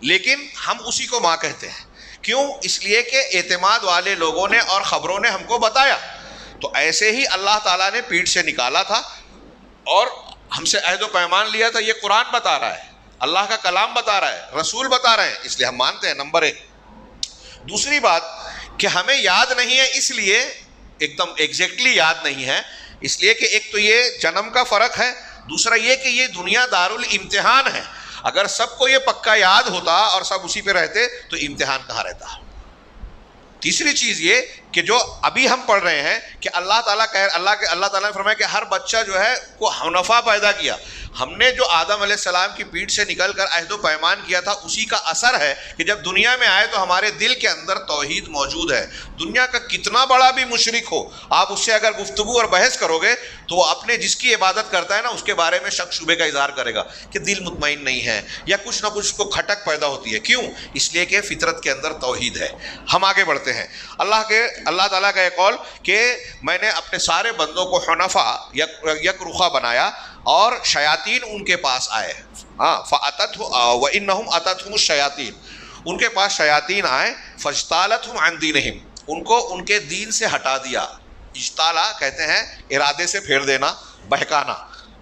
S1: لیکن ہم اسی کو ماں کہتے ہیں۔ کیوں؟ اس لیے کہ اعتماد والے لوگوں نے اور خبروں نے ہم کو بتایا۔ تو ایسے ہی اللہ تعالیٰ نے پیٹ سے نکالا تھا اور ہم سے عہد و پیمان لیا تھا، یہ قرآن بتا رہا ہے، اللہ کا کلام بتا رہا ہے، رسول بتا رہے ہیں، اس لیے ہم مانتے ہیں، نمبر ایک۔ دوسری بات کہ ہمیں یاد نہیں ہے، اس لیے ایک دم ایگزیکٹلی یاد نہیں ہے، اس لیے کہ ایک تو یہ جنم کا فرق ہے، دوسرا یہ کہ یہ دنیا دارالامتحان ہے۔ اگر سب کو یہ پکا یاد ہوتا اور سب اسی پہ رہتے تو امتحان کہاں رہتا۔ تیسری چیز یہ کہ جو ابھی ہم پڑھ رہے ہیں کہ اللہ تعالیٰ نے فرمایا کہ ہر بچہ جو ہے کو حنفا پیدا کیا۔ ہم نے جو آدم علیہ السلام کی پیٹھ سے نکل کر عہد و پیمان کیا تھا، اسی کا اثر ہے کہ جب دنیا میں آئے تو ہمارے دل کے اندر توحید موجود ہے۔ دنیا کا کتنا بڑا بھی مشرک ہو، آپ اس سے اگر گفتگو اور بحث کرو گے تو وہ اپنے جس کی عبادت کرتا ہے نا، اس کے بارے میں شک شبے کا اظہار کرے گا کہ دل مطمئن نہیں ہے، یا کچھ نہ کچھ کو کھٹک پیدا ہوتی ہے۔ کیوں؟ اس لیے کہ فطرت کے اندر توحید ہے۔ ہم آگے بڑھتے ہیں۔ اللہ تعالیٰ کا ایک قول کہ میں نے اپنے سارے بندوں کو حنفا یک رخا بنایا اور شیاطین ان کے پاس آئے، وَإِنَّهُمْ أَتَتْهُمُ الشَّيَاطِينُ، ان کے پاس شیاطین آئے، فَاجْتَالَتْهُمْ عَنْ دِينِهِمْ، ان کو ان کے دین سے ہٹا دیا۔ اجتالا کہتے ہیں ارادے سے پھیر دینا، بہکانا،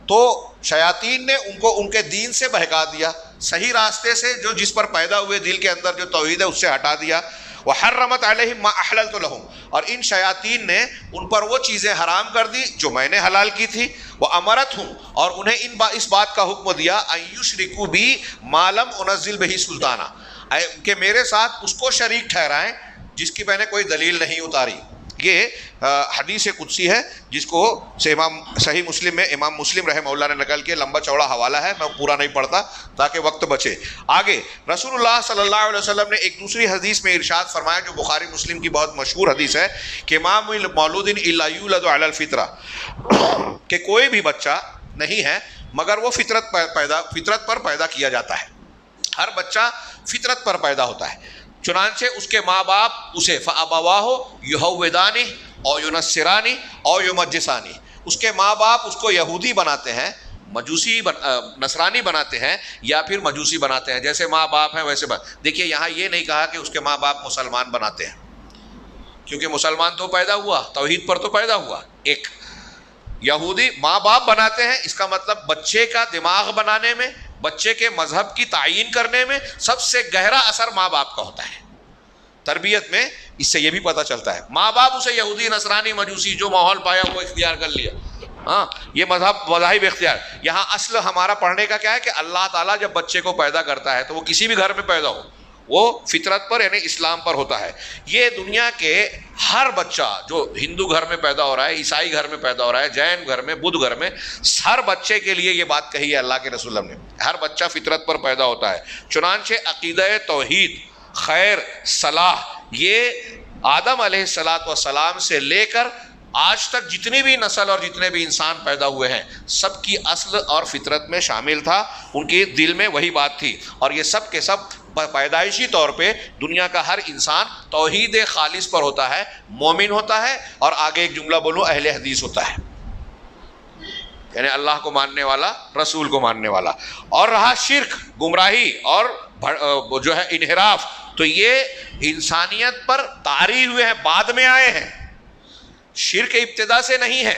S1: تو شیاطین نے ان کو ان کے دین سے بہکا دیا، صحیح راستے سے جو جس پر پیدا ہوئے دل کے اندر جو توحید ہے اس سے ہٹا دیا۔ وحرمت علیہم ما احللت لہم، اور ان شیاطین نے ان پر وہ چیزیں حرام کر دی جو میں نے حلال کی تھی۔ وامرتہم، اور انہیں اس بات کا حکم دیا، ان یشرکوا بی ما لم انزل بہ سلطانا، کہ میرے ساتھ اس کو شریک ٹھہرائیں جس کی میں نے کوئی دلیل نہیں اتاری۔ یہ حدیث قدسی ہے جس کو صحیح مسلم میں امام مسلم رحمہ اللہ نے نقل کیا، لمبا چوڑا حوالہ ہے، میں پورا نہیں پڑھتا تاکہ وقت بچے۔ آگے رسول اللہ صلی اللہ علیہ وسلم نے ایک دوسری حدیث میں ارشاد فرمایا جو بخاری مسلم کی بہت مشہور حدیث ہے کہ ما من مولود الا یولد علی الفطرہ، کہ کوئی بھی بچہ نہیں ہے مگر وہ فطرت پر پیدا کیا جاتا ہے۔ ہر بچہ فطرت پر پیدا ہوتا ہے، چنانچہ اس کے ماں باپ اسے فَأَبَوَاهُ يُهَوِّدَانِهُ أَوْ يُنَصِّرَانِهُ أَوْ يُمَجِّسَانِهُ، اس کے ماں باپ اس کو یہودی بناتے ہیں، نصرانی بناتے ہیں، یا پھر مجوسی بناتے ہیں، جیسے ماں باپ ہیں ویسے دیکھیے یہاں یہ نہیں کہا کہ اس کے ماں باپ مسلمان بناتے ہیں، کیونکہ مسلمان تو پیدا ہوا، توحید پر تو پیدا ہوا۔ ایک یہودی ماں باپ بناتے ہیں، اس کا مطلب بچے کا دماغ بنانے میں، بچے کے مذہب کی تعیین کرنے میں سب سے گہرا اثر ماں باپ کا ہوتا ہے۔ تربیت میں اس سے یہ بھی پتہ چلتا ہے، ماں باپ اسے یہودی، نصرانی، مجوسی جو ماحول پایا وہ اختیار کر لیا، ہاں، یہ مذاہب اختیار۔ یہاں اصل ہمارا پڑھنے کا کیا ہے کہ اللہ تعالیٰ جب بچے کو پیدا کرتا ہے تو وہ کسی بھی گھر میں پیدا ہو، وہ فطرت پر یعنی اسلام پر ہوتا ہے۔ یہ دنیا کے ہر بچہ جو ہندو گھر میں پیدا ہو رہا ہے، عیسائی گھر میں پیدا ہو رہا ہے، جین گھر میں، بدھ گھر میں، ہر بچے کے لیے یہ بات کہی ہے اللہ کے رسول نے، ہر بچہ فطرت پر پیدا ہوتا ہے۔ چنانچہ عقیدہ توحید، خیر، صلاح، یہ آدم علیہ السلام سے لے کر آج تک جتنی بھی نسل اور جتنے بھی انسان پیدا ہوئے ہیں سب کی اصل اور فطرت میں شامل تھا، ان کے دل میں وہی بات تھی، اور یہ سب کے سب پیدائشی طور پہ دنیا کا ہر انسان توحید خالص پر ہوتا ہے، مومن ہوتا ہے، اور آگے ایک جملہ بولوں، اہل حدیث ہوتا ہے، یعنی اللہ کو ماننے والا، رسول کو ماننے والا۔ اور رہا شرک، گمراہی اور جو ہے انحراف، تو یہ انسانیت پر طاری ہوئے ہیں، بعد میں آئے ہیں۔ شرک ابتدا سے نہیں ہے،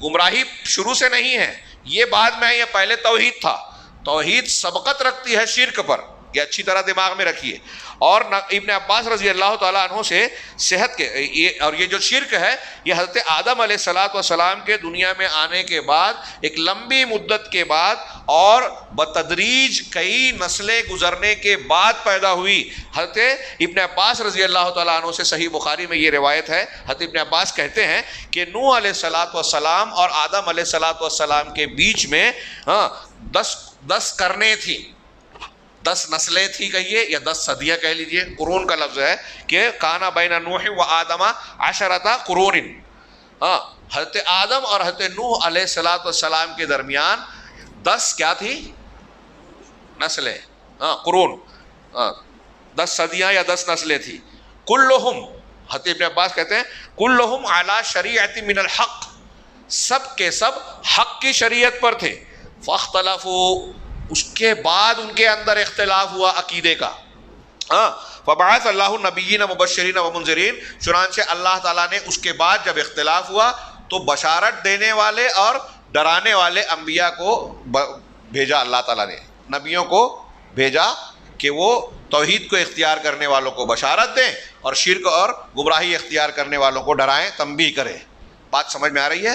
S1: گمراہی شروع سے نہیں ہے، یہ بعد میں آئی ہے، پہلے توحید تھا۔ توحید سبقت رکھتی ہے شرک پر، یہ اچھی طرح دماغ میں رکھیے۔ اور ابن عباس رضی اللہ تعالیٰ عنہ سے صحت کے اور یہ جو شرک ہے یہ حضرت آدم علیہ السلام کے دنیا میں آنے کے بعد ایک لمبی مدت کے بعد اور بتدریج کئی نسلیں گزرنے کے بعد پیدا ہوئی۔ حضرت ابن عباس رضی اللہ تعالیٰ عنہ سے صحیح بخاری میں یہ روایت ہے، حضرت ابن عباس کہتے ہیں کہ نوح علیہ السلام اور آدم علیہ السلام کے بیچ میں 10 قرنیں تھیں، 10 نسلیں تھی کہیے، یا 10 صدیاں کہہ لیجئے، قرون کا لفظ ہے کہ کانا بین نوح و آدم 10 قرون، حضرت آدم اور حضرت نوح علیہ الصلوۃ والسلام کے درمیان 10 کیا تھی نسلیں، قرون، 10 صدیاں یا 10 نسلیں تھی. کلہم، حضرت ابن عباس کہتے ہیں کلہم علی شریعت من الحق، سب کے سب حق کی شریعت پر تھے. فاختلفوا، اس کے بعد ان کے اندر اختلاف ہوا عقیدے کا. فبعث اللہ النبیین مبشرین و منذرین، چنانچہ اللہ تعالیٰ نے اس کے بعد جب اختلاف ہوا تو بشارت دینے والے اور ڈرانے والے انبیاء کو بھیجا. اللہ تعالیٰ نے نبیوں کو بھیجا کہ وہ توحید کو اختیار کرنے والوں کو بشارت دیں اور شرک اور گمراہی اختیار کرنے والوں کو ڈرائیں، تنبیہ کریں. بات سمجھ میں آ رہی ہے؟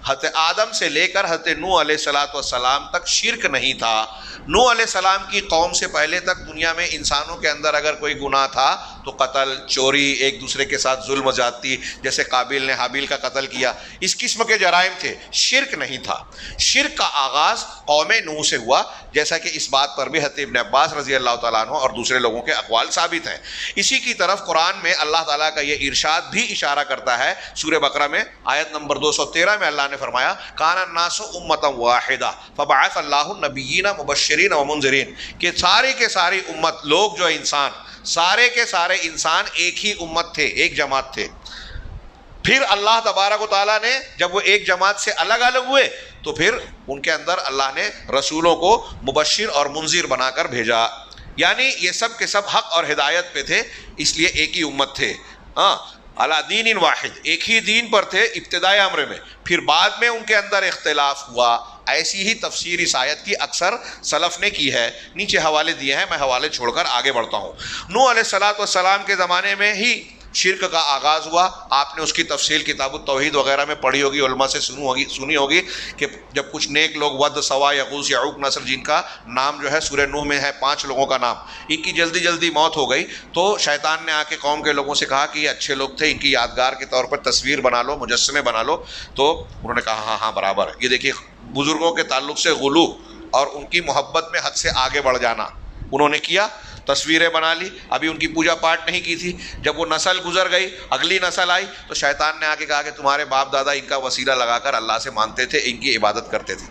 S1: حضرت آدم سے لے کر حضرت نوح علیہ الصلوۃ والسلام تک شرک نہیں تھا. نوح علیہ السلام کی قوم سے پہلے تک دنیا میں انسانوں کے اندر اگر کوئی گناہ تھا تو قتل، چوری، ایک دوسرے کے ساتھ ظلم و زیادتی، جیسے قابیل نے حابیل کا قتل کیا، اس قسم کے جرائم تھے. شرک نہیں تھا. شرک کا آغاز قوم نوح سے ہوا، جیسا کہ اس بات پر بھی حضرت ابن عباس رضی اللہ تعالیٰ عنہ اور دوسرے لوگوں کے اقوال ثابت ہیں. اسی کی طرف قرآن میں اللہ تعالیٰ کا یہ ارشاد بھی اشارہ کرتا ہے. سورہ بقرہ میں آیت نمبر 213 میں اللہ نے فرمایا کان الناس امۃ واحدہ فبعث اللہ النبیین مبشرین و منذرین، کہ ساری کے ساری امت، لوگ جو انسان، سارے کے سارے انسان ایک ہی امت تھے، ایک جماعت تھے. پھر اللہ تبارک و تعالیٰ نے جب وہ ایک جماعت سے الگ الگ ہوئے تو پھر ان کے اندر اللہ نے رسولوں کو مبشر اور منذر بنا کر بھیجا. یعنی یہ سب کے سب حق اور ہدایت پہ تھے، اس لیے ایک ہی امت تھے. علی دین واحد، ایک ہی دین پر تھے ابتدائی امر میں. پھر بعد میں ان کے اندر اختلاف ہوا. ایسی ہی تفسیر اس آیت کی اکثر سلف نے کی ہے. نیچے حوالے دیے ہیں، میں حوالے چھوڑ کر آگے بڑھتا ہوں. نوح علیہ الصلوۃ والسلام کے زمانے میں ہی شرک کا آغاز ہوا. آپ نے اس کی تفصیل کتاب التوحید وغیرہ میں پڑھی ہوگی، علماء سے سنی ہوگی کہ جب کچھ نیک لوگ ود، سوا، یغوث، یعوق، نصر، جن کا نام جو ہے سورہ نوح میں ہے، 5 لوگوں کا نام، ان کی جلدی جلدی موت ہو گئی تو شیطان نے آ کے قوم کے لوگوں سے کہا کہ یہ اچھے لوگ تھے، ان کی یادگار کے طور پر تصویر بنا لو، مجسمے بنا لو. تو انہوں نے کہا ہاں برابر. یہ دیکھیے بزرگوں کے تعلق سے غلو اور ان کی محبت میں حد سے آگے بڑھ جانا. انہوں نے کیا، تصویریں بنا لی. ابھی ان کی پوجا پاٹ نہیں کی تھی. جب وہ نسل گزر گئی، اگلی نسل آئی تو شیطان نے آ کے کہا کہ تمہارے باپ دادا ان کا وسیلہ لگا کر اللہ سے مانتے تھے، ان کی عبادت کرتے تھے.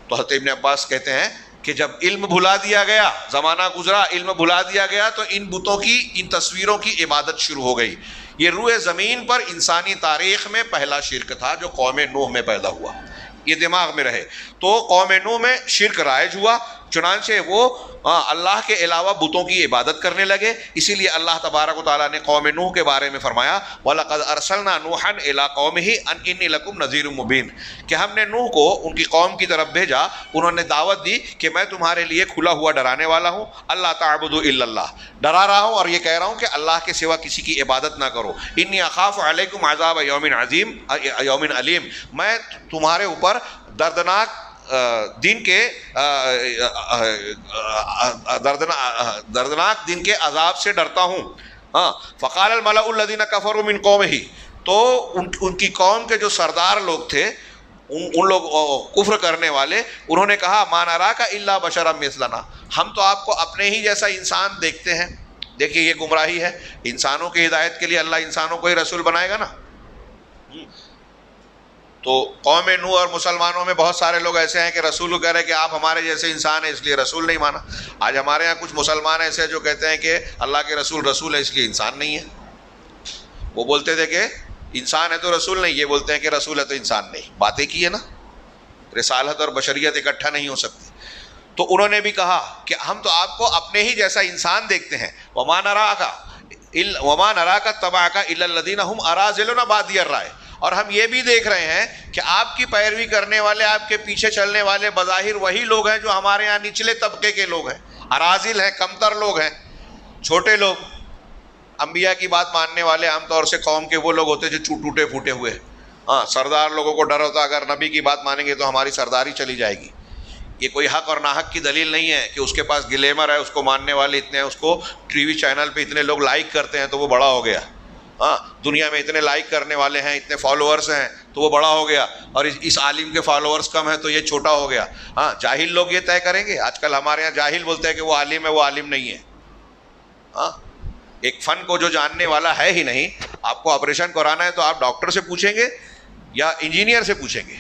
S1: تو حضرت ابن عباس کہتے ہیں کہ جب علم بھلا دیا گیا، زمانہ گزرا، علم بھلا دیا گیا تو ان بتوں کی، ان تصویروں کی عبادت شروع ہو گئی. یہ روئے زمین پر انسانی تاریخ میں پہلا شرک تھا جو قوم نوح میں پیدا ہوا. یہ دماغ میں رہے. تو قوم نوح میں شرک رائج ہوا، چنانچہ وہ اللہ کے علاوہ بتوں کی عبادت کرنے لگے. اسی لیے اللہ تبارک و تعالیٰ نے قوم نوح کے بارے میں فرمایا وَلَقَدْ أَرْسَلْنَا نُوحًا إِلَىٰ قَوْمِهِ أَنْ إِنِّي لَكُمْ نَذِيرٌ مُّبِينٌ، کہ ہم نے نوح کو ان کی قوم کی طرف بھیجا. انہوں نے دعوت دی کہ میں تمہارے لیے کھلا ہوا ڈرانے والا ہوں. اللہ تعبدوا الا اللہ، ڈرا رہا ہوں اور یہ کہہ رہا ہوں کہ اللہ کے سوا کسی کی عبادت نہ کرو. انی اخاف علیکم عذاب یوم عظیم، یوم علیم، میں تمہارے اوپر دردناک دن کے دردناک دن کے عذاب سے ڈرتا ہوں. فقال الملأ الذین کفروا من قومہ، تو ان کی قوم کے جو سردار لوگ تھے، ان لوگ کفر کرنے والے، انہوں نے کہا ما نراک الا بشرا مثلنا، ہم تو آپ کو اپنے ہی جیسا انسان دیکھتے ہیں. دیکھیے یہ گمراہی ہے. انسانوں کی ہدایت کے لیے اللہ انسانوں کو ہی رسول بنائے گا نا. تو قوم نوح اور مسلمانوں میں بہت سارے لوگ ایسے ہیں کہ رسول کو کہہ رہے ہیں کہ آپ ہمارے جیسے انسان ہیں اس لیے رسول نہیں مانا. آج ہمارے ہاں کچھ مسلمان ایسے ہیں جو کہتے ہیں کہ اللہ کے رسول ہے اس لیے انسان نہیں ہے. وہ بولتے تھے کہ انسان ہے تو رسول نہیں، یہ بولتے ہیں کہ رسول ہے تو انسان نہیں. باتیں کی ہے نا. رسالت اور بشریت اکٹھا نہیں ہو سکتی. تو انہوں نے بھی کہا کہ ہم تو آپ کو اپنے ہی جیسا انسان دیکھتے ہیں. وما نراک تبعک الا الذین هم اراذلنا بادی الرائے، اور ہم یہ بھی دیکھ رہے ہیں کہ آپ کی پیروی کرنے والے، آپ کے پیچھے چلنے والے بظاہر وہی لوگ ہیں جو ہمارے ہاں نچلے طبقے کے لوگ ہیں، اراذل ہیں، کمتر لوگ ہیں، چھوٹے لوگ. انبیاء کی بات ماننے والے عام طور سے قوم کے وہ لوگ ہوتے جو ٹوٹے پھوٹے ہوئے. سردار لوگوں کو ڈر ہوتا اگر نبی کی بات مانیں گے تو ہماری سرداری چلی جائے گی. یہ کوئی حق اور ناحق کی دلیل نہیں ہے کہ اس کے پاس گلیمر ہے، اس کو ماننے والے اتنے ہیں، اس کو ٹی وی چینل پہ اتنے لوگ لائک کرتے ہیں تو وہ بڑا ہو گیا. دنیا میں اتنے لائک کرنے والے ہیں، اتنے فالوورز ہیں تو وہ بڑا ہو گیا. اور اس عالم کے فالوورز کم ہیں تو یہ چھوٹا ہو گیا. جاہل لوگ یہ طے کریں گے. آج کل ہمارے یہاں جاہل بولتے ہیں کہ وہ عالم ہے، وہ عالم نہیں ہے. ایک فن کو جو جاننے والا ہے ہی نہیں آپ کو آپریشن کرانا ہے تو آپ ڈاکٹر سے پوچھیں گے یا انجینئر سے پوچھیں گے؟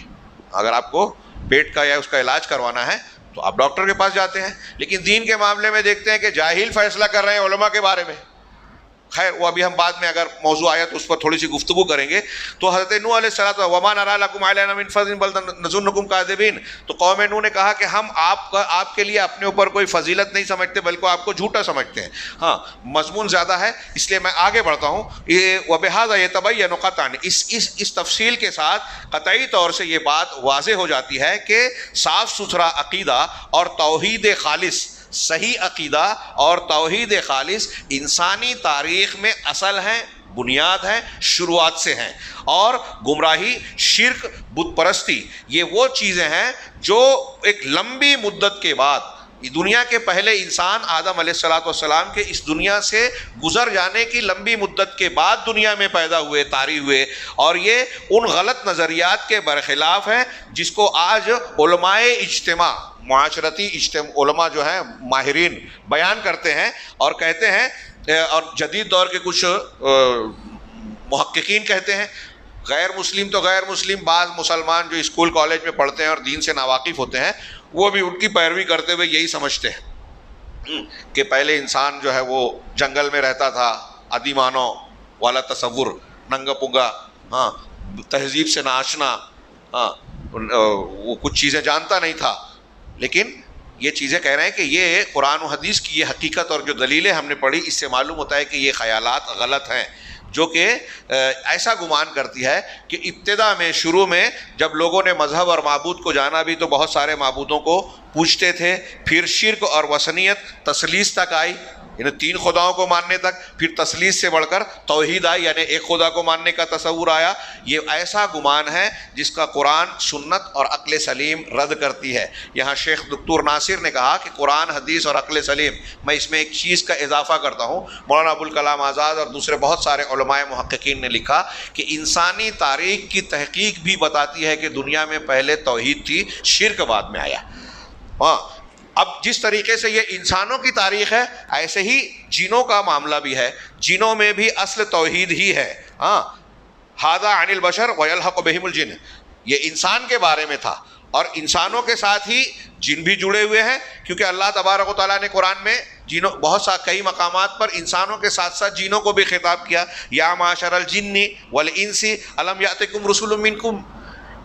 S1: اگر آپ کو پیٹ کا یا اس کا علاج کروانا ہے تو آپ ڈاکٹر کے پاس جاتے ہیں. لیکن دین کے معاملے میں دیکھتے ہیں کہ جاہل فیصلہ کر رہے ہیں علماء کے بارے میں. خیر وہ ابھی ہم بعد میں اگر موضوع آیا تو اس پر تھوڑی سی گفتگو کریں گے. تو حضرت نوح علیہ السلام وما نری لکم علینا من فضل بل نظنکم کاذبین، تو قوم نوح نے کہا کہ ہم آپ کے لیے اپنے اوپر کوئی فضیلت نہیں سمجھتے بلکہ آپ کو جھوٹا سمجھتے ہیں. ہاں مضمون زیادہ ہے اس لیے میں آگے بڑھتا ہوں. وبہذا یتبین قطعا، اس تفصیل کے ساتھ قطعی طور سے یہ بات واضح ہو جاتی ہے کہ صاف ستھرا عقیدہ اور توحید خالص، صحیح عقیدہ اور توحید خالص انسانی تاریخ میں اصل ہیں، بنیاد ہیں، شروعات سے ہیں. اور گمراہی، شرک، بت پرستی یہ وہ چیزیں ہیں جو ایک لمبی مدت کے بعد دنیا کے پہلے انسان آدم علیہ السلام کے اس دنیا سے گزر جانے کی لمبی مدت کے بعد دنیا میں پیدا ہوئے، طاری ہوئے. اور یہ ان غلط نظریات کے برخلاف ہیں جس کو آج علماء اجتماع، معاشرتی علماء جو ہیں ماہرین بیان کرتے ہیں اور کہتے ہیں، اور جدید دور کے کچھ محققین کہتے ہیں. غیر مسلم تو غیر مسلم، بعض مسلمان جو اسکول کالج میں پڑھتے ہیں اور دین سے ناواقف ہوتے ہیں وہ بھی ان کی پیروی کرتے ہوئے یہی سمجھتے ہیں کہ پہلے انسان جو ہے وہ جنگل میں رہتا تھا، ادیمانوں والا تصور، ننگا پنگا، ہاں تہذیب سے ناآشنا، ہاں وہ کچھ چیزیں جانتا نہیں تھا. لیکن یہ چیزیں کہہ رہے ہیں کہ یہ قرآن و حدیث کی یہ حقیقت اور جو دلیلیں ہم نے پڑھی اس سے معلوم ہوتا ہے کہ یہ خیالات غلط ہیں، جو کہ ایسا گمان کرتی ہے کہ ابتدا میں، شروع میں جب لوگوں نے مذہب اور معبود کو جانا بھی تو بہت سارے معبودوں کو پوجتے تھے. پھر شرک اور وثنیت تثلیث تک آئی، یعنی 3 خداؤں کو ماننے تک. پھر تثلیث سے بڑھ کر توحید آئی، یعنی ایک خدا کو ماننے کا تصور آیا. یہ ایسا گمان ہے جس کا قرآن، سنت اور عقل سلیم رد کرتی ہے. یہاں شیخ دکتور ناصر نے کہا کہ قرآن، حدیث اور عقل سلیم، میں اس میں ایک چیز کا اضافہ کرتا ہوں. مولانا ابوالکلام آزاد اور دوسرے بہت سارے علماء محققین نے لکھا کہ انسانی تاریخ کی تحقیق بھی بتاتی ہے کہ دنیا میں پہلے توحید تھی، شرک بعد میں آیا. ہاں اب جس طریقے سے یہ انسانوں کی تاریخ ہے ایسے ہی جنوں کا معاملہ بھی ہے. جنوں میں بھی اصل توحید ہی ہے. ہاں ھذا عن البشر ویلحق بہم الجن، یہ انسان کے بارے میں تھا اور انسانوں کے ساتھ ہی جن بھی جڑے ہوئے ہیں، کیونکہ اللہ تبارک و تعالیٰ نے قرآن میں جنوں کئی مقامات پر انسانوں کے ساتھ ساتھ جنوں کو بھی خطاب کیا. یا معاشر الجن والانس الم یاتکم رسول منکم،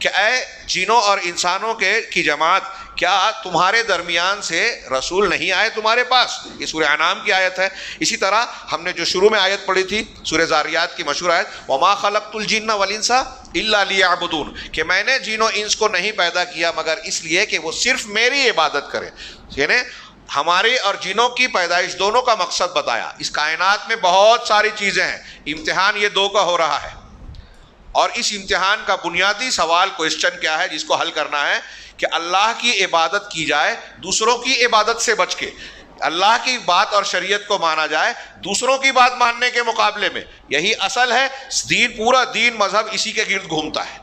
S1: کہ اے جنوں اور انسانوں کی جماعت، کیا تمہارے درمیان سے رسول نہیں آئے تمہارے پاس؟ یہ سورہ انعام کی آیت ہے. اسی طرح ہم نے جو شروع میں آیت پڑھی تھی سورہ ذاریات کی مشہور آیت، وما خلقت الجن والانس الا لیعبدون، کہ میں نے جن و انس کو نہیں پیدا کیا مگر اس لیے کہ وہ صرف میری عبادت کریں. یعنی ہماری اور جنوں کی پیدائش دونوں کا مقصد بتایا. اس کائنات میں بہت ساری چیزیں ہیں، امتحان یہ 2 کا ہو رہا ہے. اور اس امتحان کا بنیادی سوال، کوئسچن کیا ہے جس کو حل کرنا ہے کہ اللہ کی عبادت کی جائے دوسروں کی عبادت سے بچ کے، اللہ کی بات اور شریعت کو مانا جائے دوسروں کی بات ماننے کے مقابلے میں. یہی اصل ہے. دین، پورا دین، مذہب اسی کے گرد گھومتا ہے،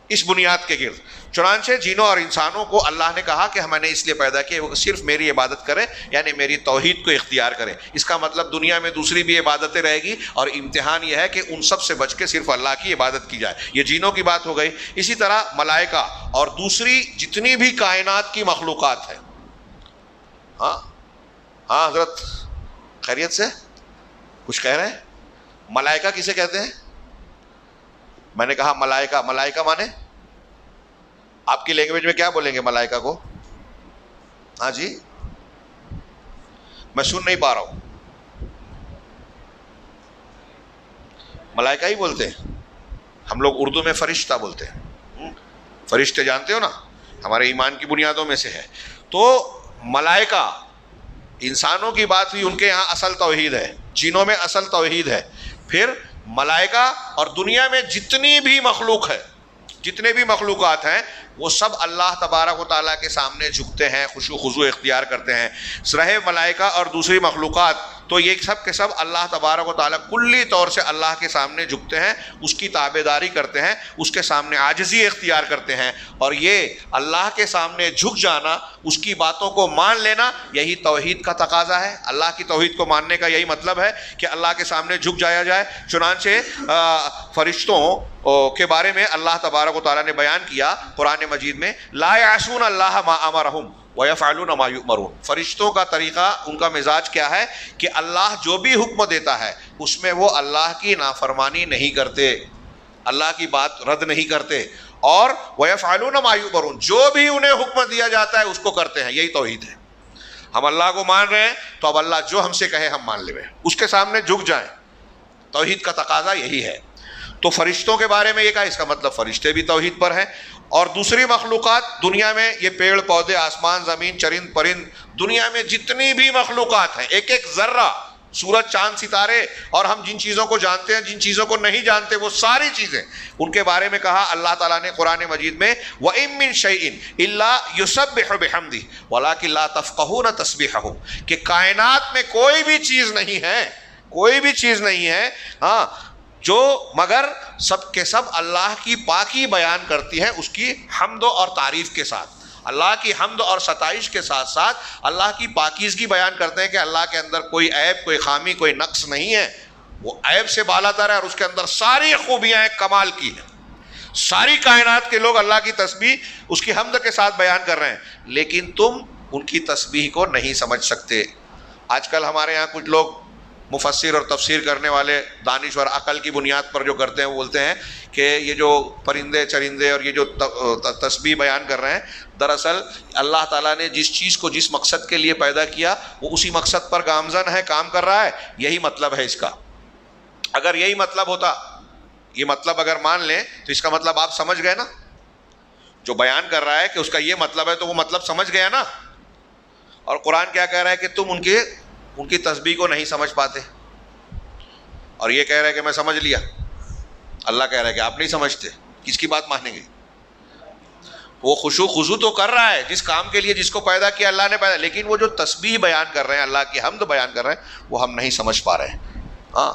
S1: اس بنیاد کے گرد. چنانچہ جنوں اور انسانوں کو اللہ نے کہا کہ میں نے اس لیے پیدا کیا وہ صرف میری عبادت کریں، یعنی میری توحید کو اختیار کریں. اس کا مطلب دنیا میں دوسری بھی عبادتیں رہے گی اور امتحان یہ ہے کہ ان سب سے بچ کے صرف اللہ کی عبادت کی جائے. یہ جنوں کی بات ہو گئی. اسی طرح ملائکہ اور دوسری جتنی بھی کائنات کی مخلوقات ہیں. ہاں حضرت خیریت سے کچھ کہہ رہے ہیں؟ ملائکہ کسے کہتے ہیں؟ میں نے کہا ملائکہ مانے آپ کی لینگویج میں کیا بولیں گے ملائکہ کو؟ ہاں جی میں سن نہیں پا رہا ہوں. ملائکہ ہی بولتے ہیں. ہم لوگ اردو میں فرشتہ بولتے ہیں. فرشتے جانتے ہو نا، ہمارے ایمان کی بنیادوں میں سے ہے. تو ملائکہ، انسانوں کی بات ہوئی، ان کے یہاں اصل توحید ہے، جنوں میں اصل توحید ہے. پھر ملائکہ اور دنیا میں جتنی بھی مخلوق ہے، جتنے بھی مخلوقات ہیں وہ سب اللہ تبارک و تعالیٰ کے سامنے جھکتے ہیں، خشوع خضوع اختیار کرتے ہیں. رہے ملائکہ اور دوسری مخلوقات تو یہ سب کے سب اللہ تبارک و تعالیٰ کلی طور سے اللہ کے سامنے جھکتے ہیں، اس کی تابعداری کرتے ہیں، اس کے سامنے عاجزی اختیار کرتے ہیں. اور یہ اللہ کے سامنے جھک جانا، اس کی باتوں کو مان لینا، یہی توحید کا تقاضا ہے. اللہ کی توحید کو ماننے کا یہی مطلب ہے کہ اللہ کے سامنے جھک جایا جائے. چنانچہ فرشتوں کے بارے میں اللہ تبارک و تعالیٰ نے بیان کیا قرآن مجید میں، لا یعصون اللہ ما امرہم وَيَفْعَلُونَ مَا يُؤْمَرُونَ. فرشتوں کا طریقہ، ان کا مزاج کیا ہے کہ اللہ جو بھی حکم دیتا ہے اس میں وہ اللہ کی نافرمانی نہیں کرتے، اللہ کی بات رد نہیں کرتے، اور وَيَفْعَلُونَ مَا يُؤْمَرُونَ، جو بھی انہیں حکم دیا جاتا ہے اس کو کرتے ہیں. یہی توحید ہے. ہم اللہ کو مان رہے ہیں تو اب اللہ جو ہم سے کہے ہم مان لیں، اس کے سامنے جھک جائیں. توحید کا تقاضا یہی ہے. تو فرشتوں کے بارے میں یہ کہا، اس کا مطلب فرشتے بھی توحید پر ہیں. اور دوسری مخلوقات دنیا میں، یہ پیڑ پودے، آسمان زمین، چرند پرند، دنیا میں جتنی بھی مخلوقات ہیں، ایک ایک ذرہ، سورج چاند ستارے، اور ہم جن چیزوں کو جانتے ہیں، جن چیزوں کو نہیں جانتے، وہ ساری چیزیں، ان کے بارے میں کہا اللہ تعالیٰ نے قرآن مجید میں، وَإِن مِّن شَيْءٍ إِلَّا يُسَبِّحُ بِحَمْدِهِ وَلَٰكِن لَّا تَفْقَهُونَ تَسْبِيحَهُ، کہ کائنات میں کوئی بھی چیز نہیں ہے، کوئی بھی چیز نہیں ہے ہاں جو مگر سب کے سب اللہ کی پاکی بیان کرتی ہے، اس کی حمد اور تعریف کے ساتھ، اللہ کی حمد اور ستائش کے ساتھ ساتھ اللہ کی پاکیزگی بیان کرتے ہیں کہ اللہ کے اندر کوئی عیب، کوئی خامی، کوئی نقص نہیں ہے. وہ عیب سے بالا تر ہے اور اس کے اندر ساری خوبیاں کمال کی ہیں. ساری کائنات کے لوگ اللہ کی تسبیح اس کی حمد کے ساتھ بیان کر رہے ہیں، لیکن تم ان کی تسبیح کو نہیں سمجھ سکتے. آج کل ہمارے یہاں کچھ لوگ مفسر اور تفسیر کرنے والے دانشور عقل کی بنیاد پر جو کرتے ہیں، وہ بولتے ہیں کہ یہ جو پرندے چرندے اور یہ جو تسبیح بیان کر رہے ہیں، دراصل اللہ تعالیٰ نے جس چیز کو جس مقصد کے لیے پیدا کیا وہ اسی مقصد پر گامزن ہے، کام کر رہا ہے. یہی مطلب ہے اس کا. اگر یہی مطلب ہوتا، یہ مطلب اگر مان لیں تو اس کا مطلب آپ سمجھ گئے نا. جو بیان کر رہا ہے کہ اس کا یہ مطلب ہے تو وہ مطلب سمجھ گیا نا. اور قرآن کیا کہہ رہا ہے کہ تم ان کی تسبیح کو نہیں سمجھ پاتے، اور یہ کہہ رہا ہے کہ میں سمجھ لیا. اللہ کہہ رہا ہے کہ آپ نہیں سمجھتے، کس کی بات مانیں گے؟ وہ خضوع تو کر رہا ہے جس کام کے لیے جس کو پیدا کیا اللہ نے پیدا، لیکن وہ جو تسبیح بیان کر رہے ہیں، اللہ کی حمد بیان کر رہے ہیں، وہ ہم نہیں سمجھ پا رہے ہیں. ہاں،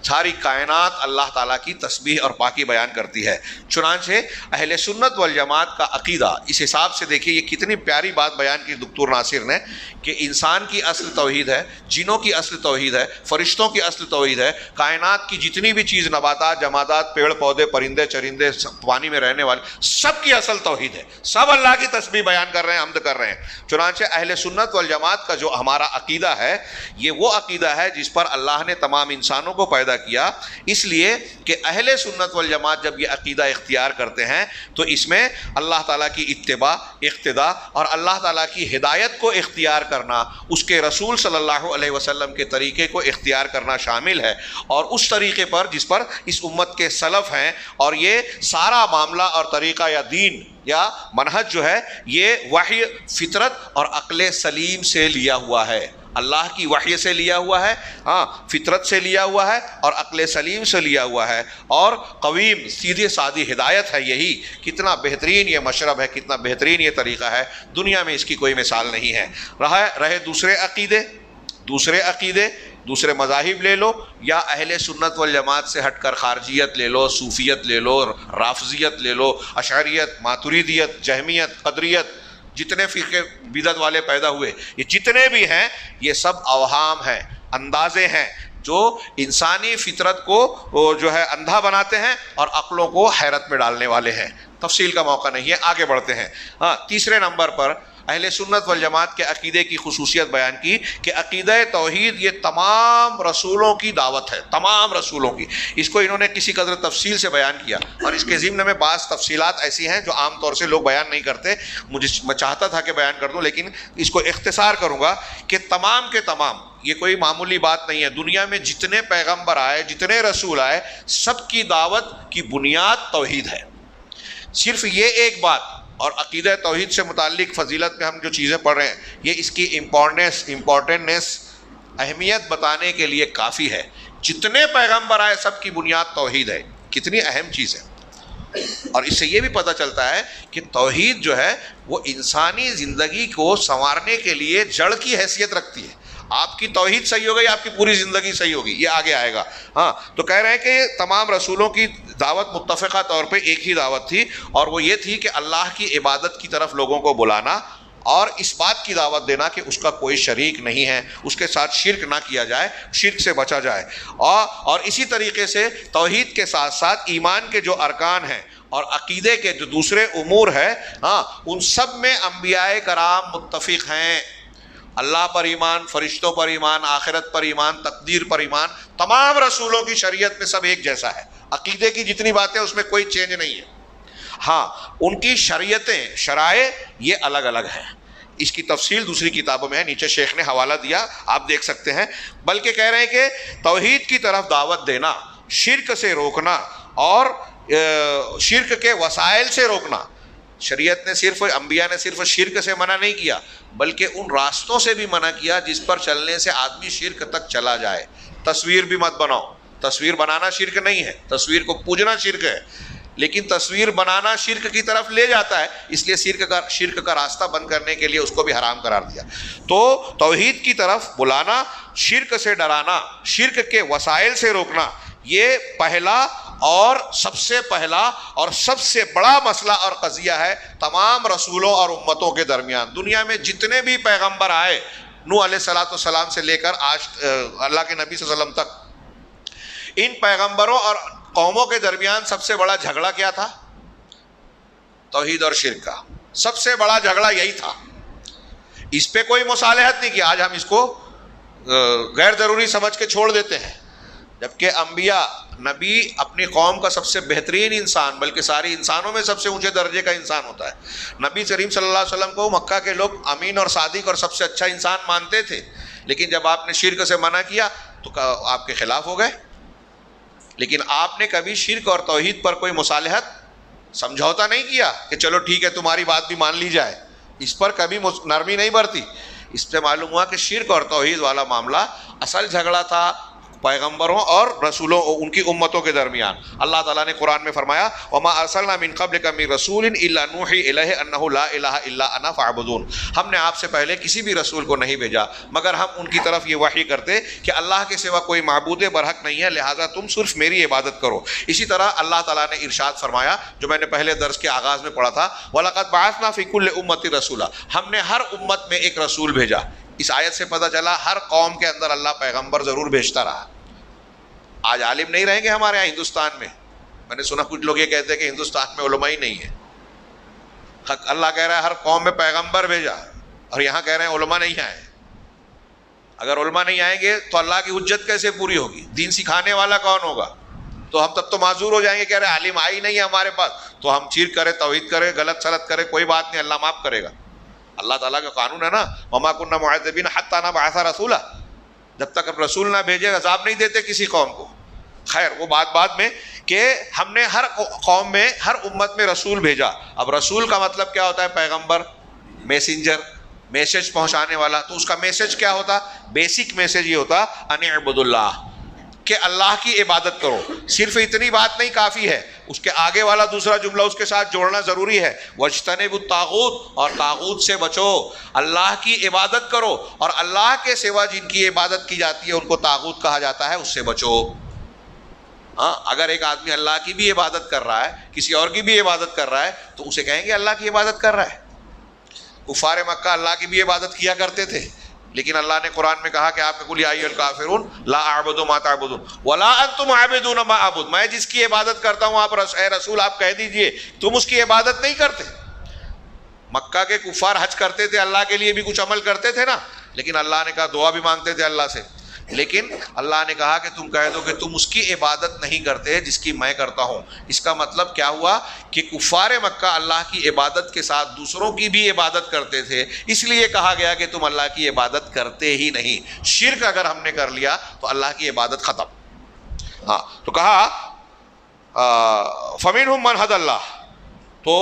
S1: ساری کائنات اللہ تعالیٰ کی تسبیح اور پاکی بیان کرتی ہے. چنانچہ اہل سنت والجماعت کا عقیدہ اس حساب سے دیکھیے، یہ کتنی پیاری بات بیان کی دکتور ناصر نے، کہ انسان کی اصل توحید ہے، جنوں کی اصل توحید ہے، فرشتوں کی اصل توحید ہے، کائنات کی جتنی بھی چیز، نباتات، جمادات، پیڑ پودے، پرندے چرندے، پانی میں رہنے والے، سب کی اصل توحید ہے. سب اللہ کی تسبیح بیان کر رہے ہیں، حمد کر رہے ہیں. چنانچہ اہل سنت والجماعت کا جو ہمارا عقیدہ ہے، یہ وہ عقیدہ ہے جس پر اللہ نے تمام انسانوں کو پیدا کیا. اس لیے کہ اہل سنت والجماعت جب یہ عقیدہ اختیار کرتے ہیں تو اس میں اللہ تعالیٰ کی اتباع، اقتداء اور اللہ تعالیٰ کی ہدایت کو اختیار کرنا، اس کے رسول صلی اللہ علیہ وسلم کے طریقے کو اختیار کرنا شامل ہے، اور اس طریقے پر جس پر اس امت کے سلف ہیں. اور یہ سارا معاملہ اور طریقہ یا دین یا منہج جو ہے، یہ وحی، فطرت اور عقل سلیم سے لیا ہوا ہے. اللہ کی وحی سے لیا ہوا ہے، ہاں، فطرت سے لیا ہوا ہے اور عقل سلیم سے لیا ہوا ہے، اور قویم سیدھی سادی ہدایت ہے. یہی کتنا بہترین یہ مشرب ہے، کتنا بہترین یہ طریقہ ہے، دنیا میں اس کی کوئی مثال نہیں ہے. رہے دوسرے عقیدے، دوسرے مذاہب لے لو، یا اہل سنت والجماعت سے ہٹ کر خارجیت لے لو، صوفیت لے لو، رافضیت لے لو، اشعریت، ماتریدیت، جہمیت، قدریت، جتنے فرقے بدعت والے پیدا ہوئے، یہ جتنے بھی ہیں، یہ سب اوہام ہیں، اندازے ہیں جو انسانی فطرت کو جو ہے اندھا بناتے ہیں اور عقلوں کو حیرت میں ڈالنے والے ہیں. تفصیل کا موقع نہیں ہے، آگے بڑھتے ہیں. ہاں، تیسرے نمبر پر اہل سنت والجماعت کے عقیدے کی خصوصیت بیان کی کہ عقیدہ توحید یہ تمام رسولوں کی دعوت ہے، تمام رسولوں کی. اس کو انہوں نے کسی قدر تفصیل سے بیان کیا، اور اس کے ضمن میں بعض تفصیلات ایسی ہیں جو عام طور سے لوگ بیان نہیں کرتے. میں چاہتا تھا کہ بیان کر دوں، لیکن اس کو اختصار کروں گا کہ تمام کے تمام، یہ کوئی معمولی بات نہیں ہے. دنیا میں جتنے پیغمبر آئے، جتنے رسول آئے، سب کی دعوت کی بنیاد توحید ہے. صرف یہ ایک بات، اور عقیدہ توحید سے متعلق فضیلت میں ہم جو چیزیں پڑھ رہے ہیں، یہ اس کی امپورٹنس، اہمیت بتانے کے لیے کافی ہے. جتنے پیغمبر آئے سب کی بنیاد توحید ہے. کتنی اہم چیز ہے. اور اس سے یہ بھی پتہ چلتا ہے کہ توحید جو ہے وہ انسانی زندگی کو سنوارنے کے لیے جڑ کی حیثیت رکھتی ہے. آپ کی توحید صحیح ہو گئی آپ کی پوری زندگی صحیح ہوگی، یہ آگے آئے گا. ہاں تو کہہ رہے ہیں کہ تمام رسولوں کی دعوت متفقہ طور پہ ایک ہی دعوت تھی، اور وہ یہ تھی کہ اللہ کی عبادت کی طرف لوگوں کو بلانا اور اس بات کی دعوت دینا کہ اس کا کوئی شریک نہیں ہے، اس کے ساتھ شرک نہ کیا جائے، شرک سے بچا جائے. اور اسی طریقے سے توحید کے ساتھ ساتھ ایمان کے جو ارکان ہیں اور عقیدے کے جو دوسرے امور ہیں، ہاں ان سب میں انبیاء کرام متفق ہیں. اللہ پر ایمان، فرشتوں پر ایمان، آخرت پر ایمان، تقدیر پر ایمان، تمام رسولوں کی شریعت میں سب ایک جیسا ہے. عقیدے کی جتنی باتیں اس میں کوئی چینج نہیں ہے. ہاں ان کی شریعتیں، شرائع یہ الگ الگ ہیں. اس کی تفصیل دوسری کتابوں میں ہے، نیچے شیخ نے حوالہ دیا آپ دیکھ سکتے ہیں. بلکہ کہہ رہے ہیں کہ توحید کی طرف دعوت دینا، شرک سے روکنا اور شرک کے وسائل سے روکنا. شریعت نے صرف، انبیاء نے صرف شرک سے منع نہیں کیا بلکہ ان راستوں سے بھی منع کیا جس پر چلنے سے آدمی شرک تک چلا جائے. تصویر بھی مت بناؤ، تصویر بنانا شرک نہیں ہے، تصویر کو پوجنا شرک ہے، لیکن تصویر بنانا شرک کی طرف لے جاتا ہے، اس لیے شرک کا راستہ بند کرنے کے لیے اس کو بھی حرام قرار دیا. تو توحید کی طرف بلانا، شرک سے ڈرانا، شرک کے وسائل سے روکنا، یہ پہلا اور سب سے پہلا اور سب سے بڑا مسئلہ اور قضیہ ہے تمام رسولوں اور امتوں کے درمیان. دنیا میں جتنے بھی پیغمبر آئے، نوح علیہ السلام سے لے کر آج اللہ کے نبی صلی اللہ علیہ وسلم تک، ان پیغمبروں اور قوموں کے درمیان سب سے بڑا جھگڑا کیا تھا؟ توحید اور شرک کا سب سے بڑا جھگڑا یہی تھا. اس پہ کوئی مصالحت نہیں کی. آج ہم اس کو غیر ضروری سمجھ کے چھوڑ دیتے ہیں، جبکہ انبیاء، نبی اپنی قوم کا سب سے بہترین انسان، بلکہ ساری انسانوں میں سب سے اونچے درجے کا انسان ہوتا ہے. نبی کریم صلی اللہ علیہ وسلم کو مکہ کے لوگ امین اور صادق اور سب سے اچھا انسان مانتے تھے، لیکن جب آپ نے شرک سے منع کیا تو آپ کے خلاف ہو گئے. لیکن آپ نے کبھی شرک اور توحید پر کوئی مصالحت، سمجھوتا نہیں کیا کہ چلو ٹھیک ہے تمہاری بات بھی مان لی جائے. اس پر کبھی نرمی نہیں برتی. اس سے معلوم ہوا کہ شرک اور توحید والا معاملہ اصل جھگڑا تھا پیغمبروں اور رسولوں، ان کی امتوں کے درمیان. اللہ تعالیٰ نے قرآن میں فرمایا وَمَا أَرْسَلْنَا مِن قَبْلِكَ مِن رَسُولٍ إِلَّا نُوحِي إِلَيْهِ أَنَّهُ لَا إِلَهَ إِلَّا أَنَا فَاعْبُدُونِ. ہم نے آپ سے پہلے کسی بھی رسول کو نہیں بھیجا مگر ہم ان کی طرف یہ وحی کرتے کہ اللہ کے سوا کوئی معبود برحق نہیں ہے، لہٰذا تم صرف میری عبادت کرو. اسی طرح اللہ تعالیٰ نے ارشاد فرمایا جو میں نے پہلے درس کے آغاز میں پڑھا تھا، وَلَقَدْ بَعَثْنَا فِي كُلِّ أُمَّةٍ رَسُولًا. ہم نے ہر امت میں ایک رسول بھیجا. اس آیت سے پتہ چلا ہر قوم کے اندر اللہ پیغمبر ضرور بھیجتا رہا. آج عالم نہیں رہیں گے ہمارے یہاں ہندوستان میں. میں نے سنا کچھ لوگ یہ کہتے ہیں کہ ہندوستان میں علماء ہی نہیں ہے. اللہ کہہ رہا ہے ہر قوم میں پیغمبر بھیجا، اور یہاں کہہ رہے ہیں علماء نہیں آئے. اگر علماء نہیں آئیں گے تو اللہ کی حجت کیسے پوری ہوگی؟ دین سکھانے والا کون ہوگا؟ تو ہم تب تو معذور ہو جائیں گے. کہہ رہے عالم آئی نہیں ہے ہمارے پاس، تو ہم شرک کرے، توحید کرے، غلط سلط کرے، کوئی بات نہیں، اللہ معاف کرے گا. اللہ تعالیٰ کا قانون ہے نا، وَمَا كُنَّا مُعَذِّبِينَ حَتَّىٰ نَبْعَثَ رَسُولًا. جب تک ہم رسول نہ بھیجے عذاب نہیں دیتے کسی قوم کو. خیر وہ بات بعد میں، کہ ہم نے ہر قوم میں، ہر امت میں رسول بھیجا. اب رسول کا مطلب کیا ہوتا ہے؟ پیغمبر، میسنجر، میسج پہنچانے والا. تو اس کا میسج کیا ہوتا؟ بیسک میسج یہ ہوتا ان اعبدوا اللہ، کہ اللہ کی عبادت کرو. صرف اتنی بات نہیں کافی ہے، اس کے آگے والا دوسرا جملہ اس کے ساتھ جوڑنا ضروری ہے. وَاجْتَنِبُوا الطَّاغُوتَ، اور طاغوت سے بچو. اللہ کی عبادت کرو، اور اللہ کے سوا جن کی عبادت کی جاتی ہے ان کو طاغوت کہا جاتا ہے، اس سے بچو. ہاں اگر ایک آدمی اللہ کی بھی عبادت کر رہا ہے، کسی اور کی بھی عبادت کر رہا ہے، تو اسے کہیں گے اللہ کی عبادت کر رہا ہے. کفار مکہ اللہ کی بھی عبادت کیا کرتے تھے، لیکن اللہ نے قرآن میں کہا کہ آپ قل یا ایھا الکافرون لا اعبد ما تعبدون ولا انتم عابدون ما اعبد. میں جس کی عبادت کرتا ہوں آپ اے رسول آپ کہہ دیجئے تم اس کی عبادت نہیں کرتے. مکہ کے کفار حج کرتے تھے، اللہ کے لیے بھی کچھ عمل کرتے تھے نا، لیکن اللہ نے کہا دعا بھی مانگتے تھے اللہ سے، لیکن اللہ نے کہا کہ تم کہہ دو کہ تم اس کی عبادت نہیں کرتے جس کی میں کرتا ہوں. اس کا مطلب کیا ہوا کہ کفار مکہ اللہ کی عبادت کے ساتھ دوسروں کی بھی عبادت کرتے تھے، اس لیے کہا گیا کہ تم اللہ کی عبادت کرتے ہی نہیں. شرک اگر ہم نے کر لیا تو اللہ کی عبادت ختم. ہاں تو کہا فَمِنْهُمْ مَنْ هَدَى اللَّهُ. تو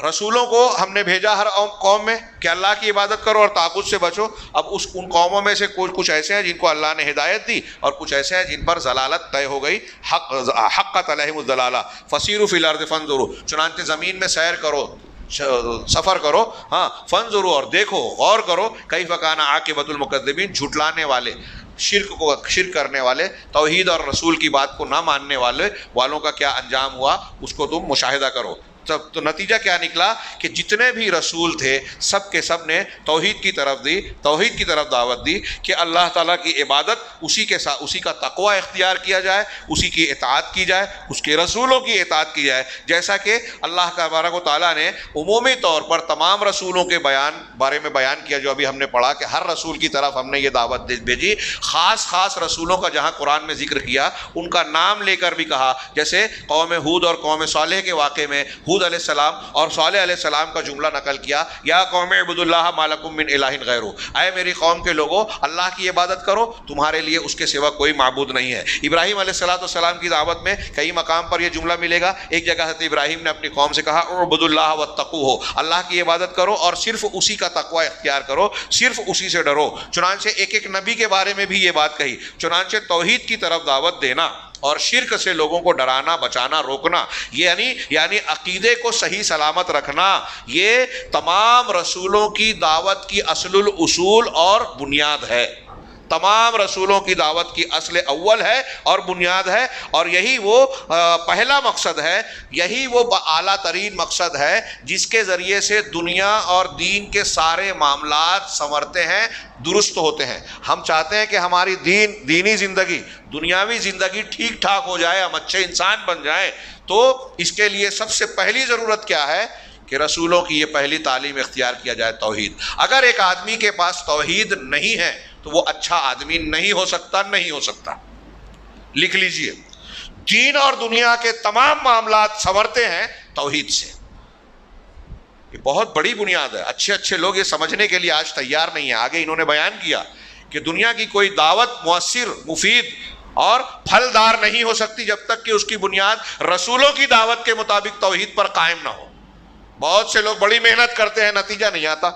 S1: رسولوں کو ہم نے بھیجا ہر قوم میں کہ اللہ کی عبادت کرو اور طاغوت سے بچو. اب ان قوموں میں سے کچھ ایسے ہیں جن کو اللہ نے ہدایت دی، اور کچھ ایسے ہیں جن پر ضلالت طے ہو گئی. حقت علیہم الضلالہ فسیروا فی الارض فانظروا. چنانچہ زمین میں سیر کرو، سفر کرو، ہاں فانظروا اور دیکھو غور کرو کیف کان عاقبۃ المکذبین، جھٹلانے والے، شرک کرنے والے، توحید اور رسول کی بات کو نہ ماننے والوں کا کیا انجام ہوا، اس کو تم مشاہدہ کرو۔ تو نتیجہ کیا نکلا کہ جتنے بھی رسول تھے سب کے سب نے توحید کی طرف دی، توحید کی طرف دعوت دی کہ اللہ تعالیٰ کی عبادت اسی کے ساتھ، اسی کا تقوی اختیار کیا جائے، اسی کی اطاعت کی جائے، اس کے رسولوں کی اطاعت کی جائے، جیسا کہ اللہ تبارک و تعالیٰ نے عمومی طور پر تمام رسولوں کے بارے میں بیان کیا، جو ابھی ہم نے پڑھا کہ ہر رسول کی طرف ہم نے یہ دعوت بھیجی۔ خاص رسولوں کا جہاں قرآن میں ذکر کیا ان کا نام لے کر بھی کہا، جیسے قوم ہود اور قوم صالح کے واقعے میں ہود علیہ السلام اور صالح علیہ السلام کا جملہ نقل کیا، یا قوم اعبدوا اللہ ما لکم من الہ غیرہ، اے میری قوم کے لوگو اللہ کی عبادت کرو، تمہارے لیے اس کے سوا کوئی معبود نہیں ہے۔ ابراہیم علیہ السلام کی دعوت میں کئی مقام پر یہ جملہ ملے گا۔ ایک جگہ حضرت ابراہیم نے اپنی قوم سے کہا اعبدوا اللہ واتقوہ، اللہ کی عبادت کرو اور صرف اسی کا تقوی اختیار کرو، صرف اسی سے ڈرو۔ چنانچہ ایک نبی کے بارے میں بھی یہ بات کہی، چنانچہ توحید کی طرف دعوت دینا اور شرک سے لوگوں کو ڈرانا، بچانا، روکنا، یعنی عقیدے کو صحیح سلامت رکھنا، یہ تمام رسولوں کی دعوت کی اصل الاصول اور بنیاد ہے، تمام رسولوں کی دعوت کی اصل اول ہے اور بنیاد ہے، اور یہی وہ پہلا مقصد ہے، یہی وہ اعلیٰ ترین مقصد ہے جس کے ذریعے سے دنیا اور دین کے سارے معاملات سنورتے ہیں، درست ہوتے ہیں۔ ہم چاہتے ہیں کہ ہماری دینی زندگی، دنیاوی زندگی ٹھیک ٹھاک ہو جائے، ہم اچھے انسان بن جائیں، تو اس کے لیے سب سے پہلی ضرورت کیا ہے کہ رسولوں کی یہ پہلی تعلیم اختیار کیا جائے، توحید۔ اگر ایک آدمی کے پاس توحید نہیں ہے تو وہ اچھا آدمی نہیں ہو سکتا، نہیں ہو سکتا۔ لکھ لیجئے، دین اور دنیا کے تمام معاملات سنورتے ہیں توحید سے، یہ بہت بڑی بنیاد ہے۔ اچھے لوگ یہ سمجھنے کے لیے آج تیار نہیں ہیں۔ آگے انہوں نے بیان کیا کہ دنیا کی کوئی دعوت مؤثر، مفید اور پھلدار نہیں ہو سکتی جب تک کہ اس کی بنیاد رسولوں کی دعوت کے مطابق توحید پر قائم نہ ہو۔ بہت سے لوگ بڑی محنت کرتے ہیں، نتیجہ نہیں آتا،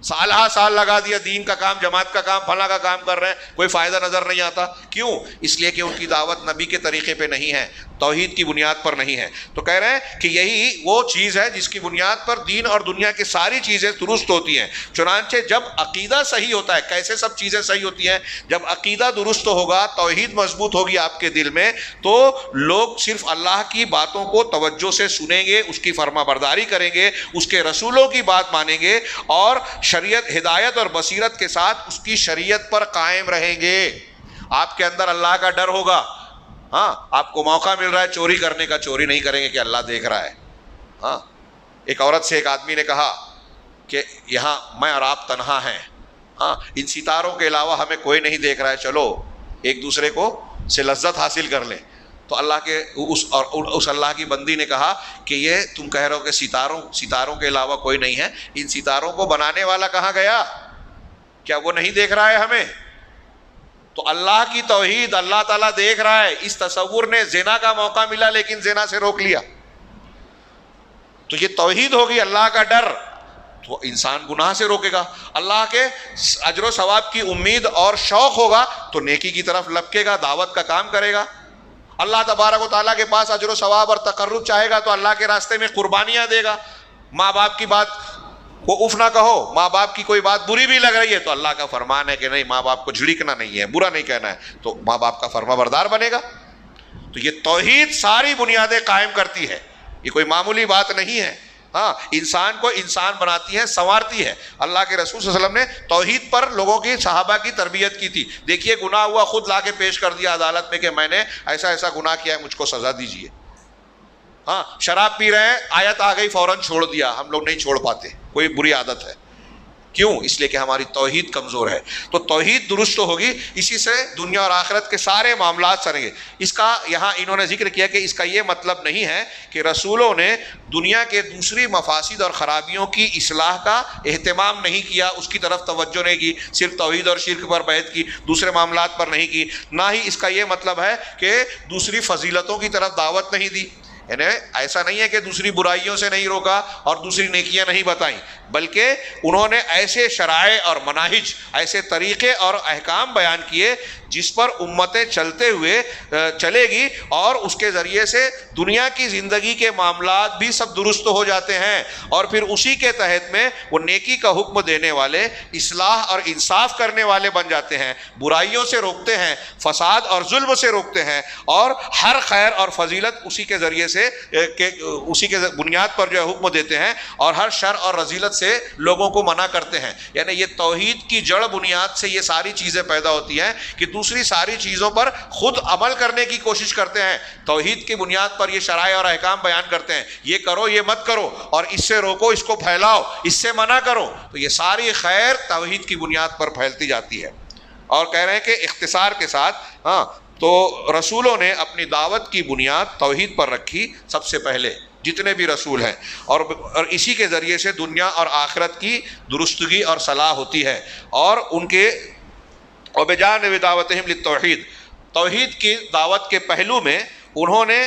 S1: سال لگا دیا، دین کا کام، جماعت کا کام، فلاں کا کام کر رہے ہیں، کوئی فائدہ نظر نہیں آتا۔ کیوں؟ اس لیے کہ ان کی دعوت نبی کے طریقے پہ نہیں ہے، توحید کی بنیاد پر نہیں ہے۔ تو کہہ رہے ہیں کہ یہی وہ چیز ہے جس کی بنیاد پر دین اور دنیا کی ساری چیزیں درست ہوتی ہیں۔ چنانچہ جب عقیدہ صحیح ہوتا ہے، کیسے سب چیزیں صحیح ہوتی ہیں؟ جب عقیدہ درست ہوگا، توحید مضبوط ہوگی آپ کے دل میں، تو لوگ صرف اللہ کی باتوں کو توجہ سے سنیں گے، اس کی فرما برداری کریں گے، اس کے رسولوں کی بات مانیں گے، اور شریعت، ہدایت اور بصیرت کے ساتھ اس کی شریعت پر قائم رہیں گے۔ آپ کے اندر اللہ کا ڈر ہوگا۔ ہاں، آپ کو موقع مل رہا ہے چوری کرنے کا، چوری نہیں کریں گے کہ اللہ دیکھ رہا ہے۔ ہاں، ایک عورت سے ایک آدمی نے کہا کہ یہاں میں اور آپ تنہا ہیں، ہاں، ان ستاروں کے علاوہ ہمیں کوئی نہیں دیکھ رہا ہے، چلو ایک دوسرے کو سے لذت حاصل کر لیں۔ تو اللہ کے اس اللہ کی بندی نے کہا کہ یہ تم کہہ رہے ہو کہ ستاروں کے علاوہ کوئی نہیں ہے، ان ستاروں کو بنانے والا کہاں گیا؟ کیا وہ نہیں دیکھ رہا ہے ہمیں؟ تو اللہ کی توحید، اللہ تعالیٰ دیکھ رہا ہے، اس تصور نے زنا کا موقع ملا لیکن زنا سے روک لیا۔ تو یہ توحید ہوگی، اللہ کا ڈر، تو انسان گناہ سے روکے گا۔ اللہ کے اجر و ثواب کی امید اور شوق ہوگا تو نیکی کی طرف لپکے گا، دعوت کا کام کرے گا۔ اللہ تبارک و تعالیٰ کے پاس اجر و ثواب اور تقرب چاہے گا تو اللہ کے راستے میں قربانیاں دے گا۔ ماں باپ کی بات کو اف نہ کہو، ماں باپ کی کوئی بات بری بھی لگ رہی ہے تو اللہ کا فرمان ہے کہ نہیں، ماں باپ کو جھڑکنا نہیں ہے، برا نہیں کہنا ہے، تو ماں باپ کا فرما بردار بنے گا۔ تو یہ توحید ساری بنیادیں قائم کرتی ہے، یہ کوئی معمولی بات نہیں ہے۔ ہاں، انسان کو انسان بناتی ہے، سنوارتی ہے۔ اللہ کے رسول صلی اللہ علیہ وسلم نے توحید پر لوگوں کی، صحابہ کی تربیت کی تھی۔ دیکھیے، گناہ ہوا، خود لا کے پیش کر دیا عدالت میں کہ میں نے ایسا گناہ کیا ہے، مجھ کو سزا دیجیے۔ ہاں، شراب پی رہے ہیں، آیت آ گئی، فوراً چھوڑ دیا۔ ہم لوگ نہیں چھوڑ پاتے، کوئی بری عادت ہے۔ کیوں؟ اس لیے کہ ہماری توحید کمزور ہے۔ تو توحید درست ہوگی، اسی سے دنیا اور آخرت کے سارے معاملات سریں گے۔ اس کا یہاں انہوں نے ذکر کیا کہ اس کا یہ مطلب نہیں ہے کہ رسولوں نے دنیا کے دوسری مفاسد اور خرابیوں کی اصلاح کا اہتمام نہیں کیا، اس کی طرف توجہ نہیں کی، صرف توحید اور شرک پر بحث کی، دوسرے معاملات پر نہیں کی۔ نہ ہی اس کا یہ مطلب ہے کہ دوسری فضیلتوں کی طرف دعوت نہیں دی۔ یعنی ایسا نہیں ہے کہ دوسری برائیوں سے نہیں روکا اور دوسری نیکیاں نہیں بتائیں، بلکہ انہوں نے ایسے شرائع اور مناہج، ایسے طریقے اور احکام بیان کیے جس پر امتیں چلتے ہوئے چلے گی، اور اس کے ذریعے سے دنیا کی زندگی کے معاملات بھی سب درست ہو جاتے ہیں، اور پھر اسی کے تحت میں وہ نیکی کا حکم دینے والے، اصلاح اور انصاف کرنے والے بن جاتے ہیں، برائیوں سے روکتے ہیں، فساد اور ظلم سے روکتے ہیں، اور ہر خیر اور فضیلت اسی کے ذریعے سے اسی کے بنیاد پر جو ہے حکم دیتے ہیں، اور ہر شر اور رذیلت سے لوگوں کو منع کرتے ہیں۔ یعنی یہ توحید کی جڑ بنیاد سے یہ ساری چیزیں پیدا ہوتی ہیں کہ دوسری ساری چیزوں پر خود عمل کرنے کی کوشش کرتے ہیں، توحید کی بنیاد پر یہ شرائع اور احکام بیان کرتے ہیں، یہ کرو، یہ مت کرو، اور اس سے روکو، اس کو پھیلاؤ، اس سے منع کرو، تو یہ ساری خیر توحید کی بنیاد پر پھیلتی جاتی ہے۔ اور کہہ رہے ہیں کہ اختصار کے ساتھ تو رسولوں نے اپنی دعوت کی بنیاد توحید پر رکھی سب سے پہلے، جتنے بھی رسول ہیں، اور اسی کے ذریعے سے دنیا اور آخرت کی درستگی اور صلاح ہوتی ہے۔ اور ان کے وبجانب دعوتہم للتوحید، توحید کی دعوت کے پہلو میں انہوں نے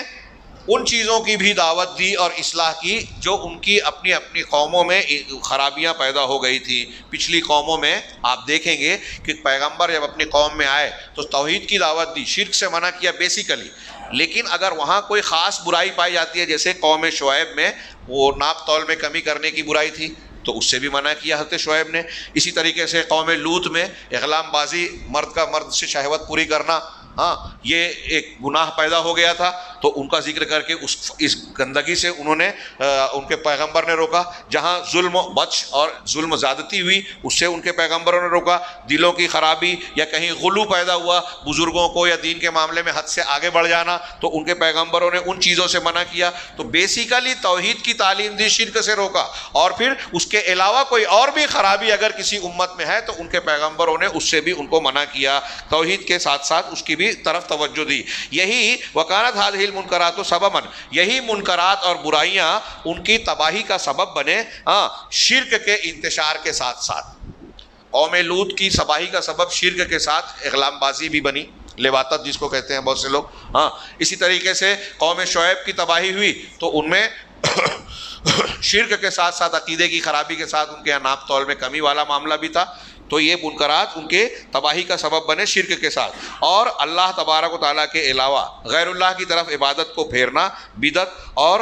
S1: ان چیزوں کی بھی دعوت دی اور اصلاح کی جو ان کی اپنی اپنی قوموں میں خرابیاں پیدا ہو گئی تھی۔ پچھلی قوموں میں آپ دیکھیں گے کہ پیغمبر جب اپنی قوم میں آئے تو توحید کی دعوت دی، شرک سے منع کیا بیسیکلی، لیکن اگر وہاں کوئی خاص برائی پائی جاتی ہے، جیسے قوم شعیب میں وہ ناپ تول میں کمی کرنے کی برائی تھی تو اس سے بھی منع کیا حضرت شعیب نے۔ اسی طریقے سے قوم لوط میں اغلام بازی، مرد سے شہوت پوری کرنا، یہ ایک گناہ پیدا ہو گیا تھا، تو ان کا ذکر کر کے اس گندگی سے انہوں نے ان کے پیغمبر نے روکا۔ جہاں ظلم و بچ اور ظلم زیادتی ہوئی اس سے ان کے پیغمبروں نے روکا۔ دلوں کی خرابی یا کہیں غلو پیدا ہوا بزرگوں کو یا دین کے معاملے میں حد سے آگے بڑھ جانا، تو ان کے پیغمبروں نے ان چیزوں سے منع کیا۔ تو بیسیکلی توحید کی تعلیم دی، شرک سے روکا، اور پھر اس کے علاوہ کوئی اور بھی خرابی اگر کسی امت میں ہے تو ان کے پیغمبروں نے اس سے بھی ان کو منع کیا، توحید کے ساتھ ساتھ اس کی بھی طرف توجہ دی۔ یہی وکانت هذه المنکرات سببا، یہی منکرات اور برائیاں ان کی تباہی کا سبب بنے، شرک کے انتشار کے ساتھ ساتھ۔ قوم لوط کی تباہی کا سبب شرک کے ساتھ اغلام بازی بھی بنی، لواطت جس کو کہتے ہیں بہت سے لوگ۔ اسی طریقے سے قوم شعیب کی تباہی ہوئی تو ان میں شرک کے ساتھ ساتھ عقیدے کی خرابی کے ساتھ ان کے ناپ تول میں کمی والا معاملہ بھی تھا، تو یہ منکرات ان کے تباہی کا سبب بنے شرک کے ساتھ۔ اور اللہ تبارک و تعالیٰ کے علاوہ غیر اللہ کی طرف عبادت کو پھیرنا، بدعت، اور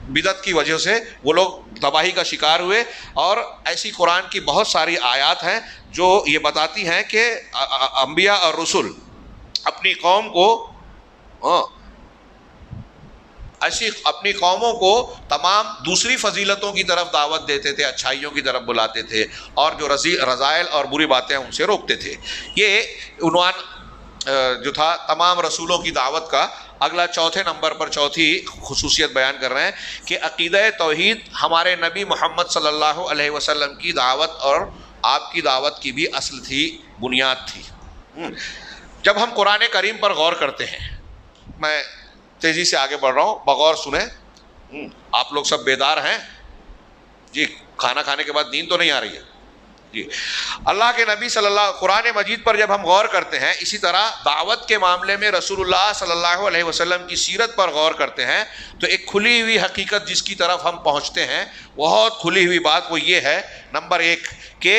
S1: بدعت کی وجہ سے وہ لوگ تباہی کا شکار ہوئے۔ اور ایسی قرآن کی بہت ساری آیات ہیں جو یہ بتاتی ہیں کہ انبیاء اور رسول اپنی قوم کو اپنی قوموں کو تمام دوسری فضیلتوں کی طرف دعوت دیتے تھے، اچھائیوں کی طرف بلاتے تھے، اور جو رذائل اور بری باتیں ان سے روکتے تھے۔ یہ عنوان جو تھا تمام رسولوں کی دعوت کا۔ اگلا چوتھے نمبر پر چوتھی خصوصیت بیان کر رہے ہیں کہ عقیدہ توحید ہمارے نبی محمد صلی اللہ علیہ وسلم کی دعوت اور آپ کی دعوت کی بھی اصل تھی، بنیاد تھی۔ جب ہم قرآن کریم پر غور کرتے ہیں، میں تیزی سے آگے بڑھ رہا ہوں، بغور سنیں۔ آپ لوگ سب بیدار ہیں جی؟ کھانا کھانے کے بعد نیند تو نہیں آ رہی ہے جی؟ اللہ کے نبی صلی اللہ قرآن مجید پر جب ہم غور کرتے ہیں، اسی طرح دعوت کے معاملے میں رسول اللہ صلی اللہ علیہ وسلم کی سیرت پر غور کرتے ہیں، تو ایک کھلی ہوئی حقیقت جس کی طرف ہم پہنچتے ہیں، بہت کھلی ہوئی بات، وہ یہ ہے نمبر ایک کہ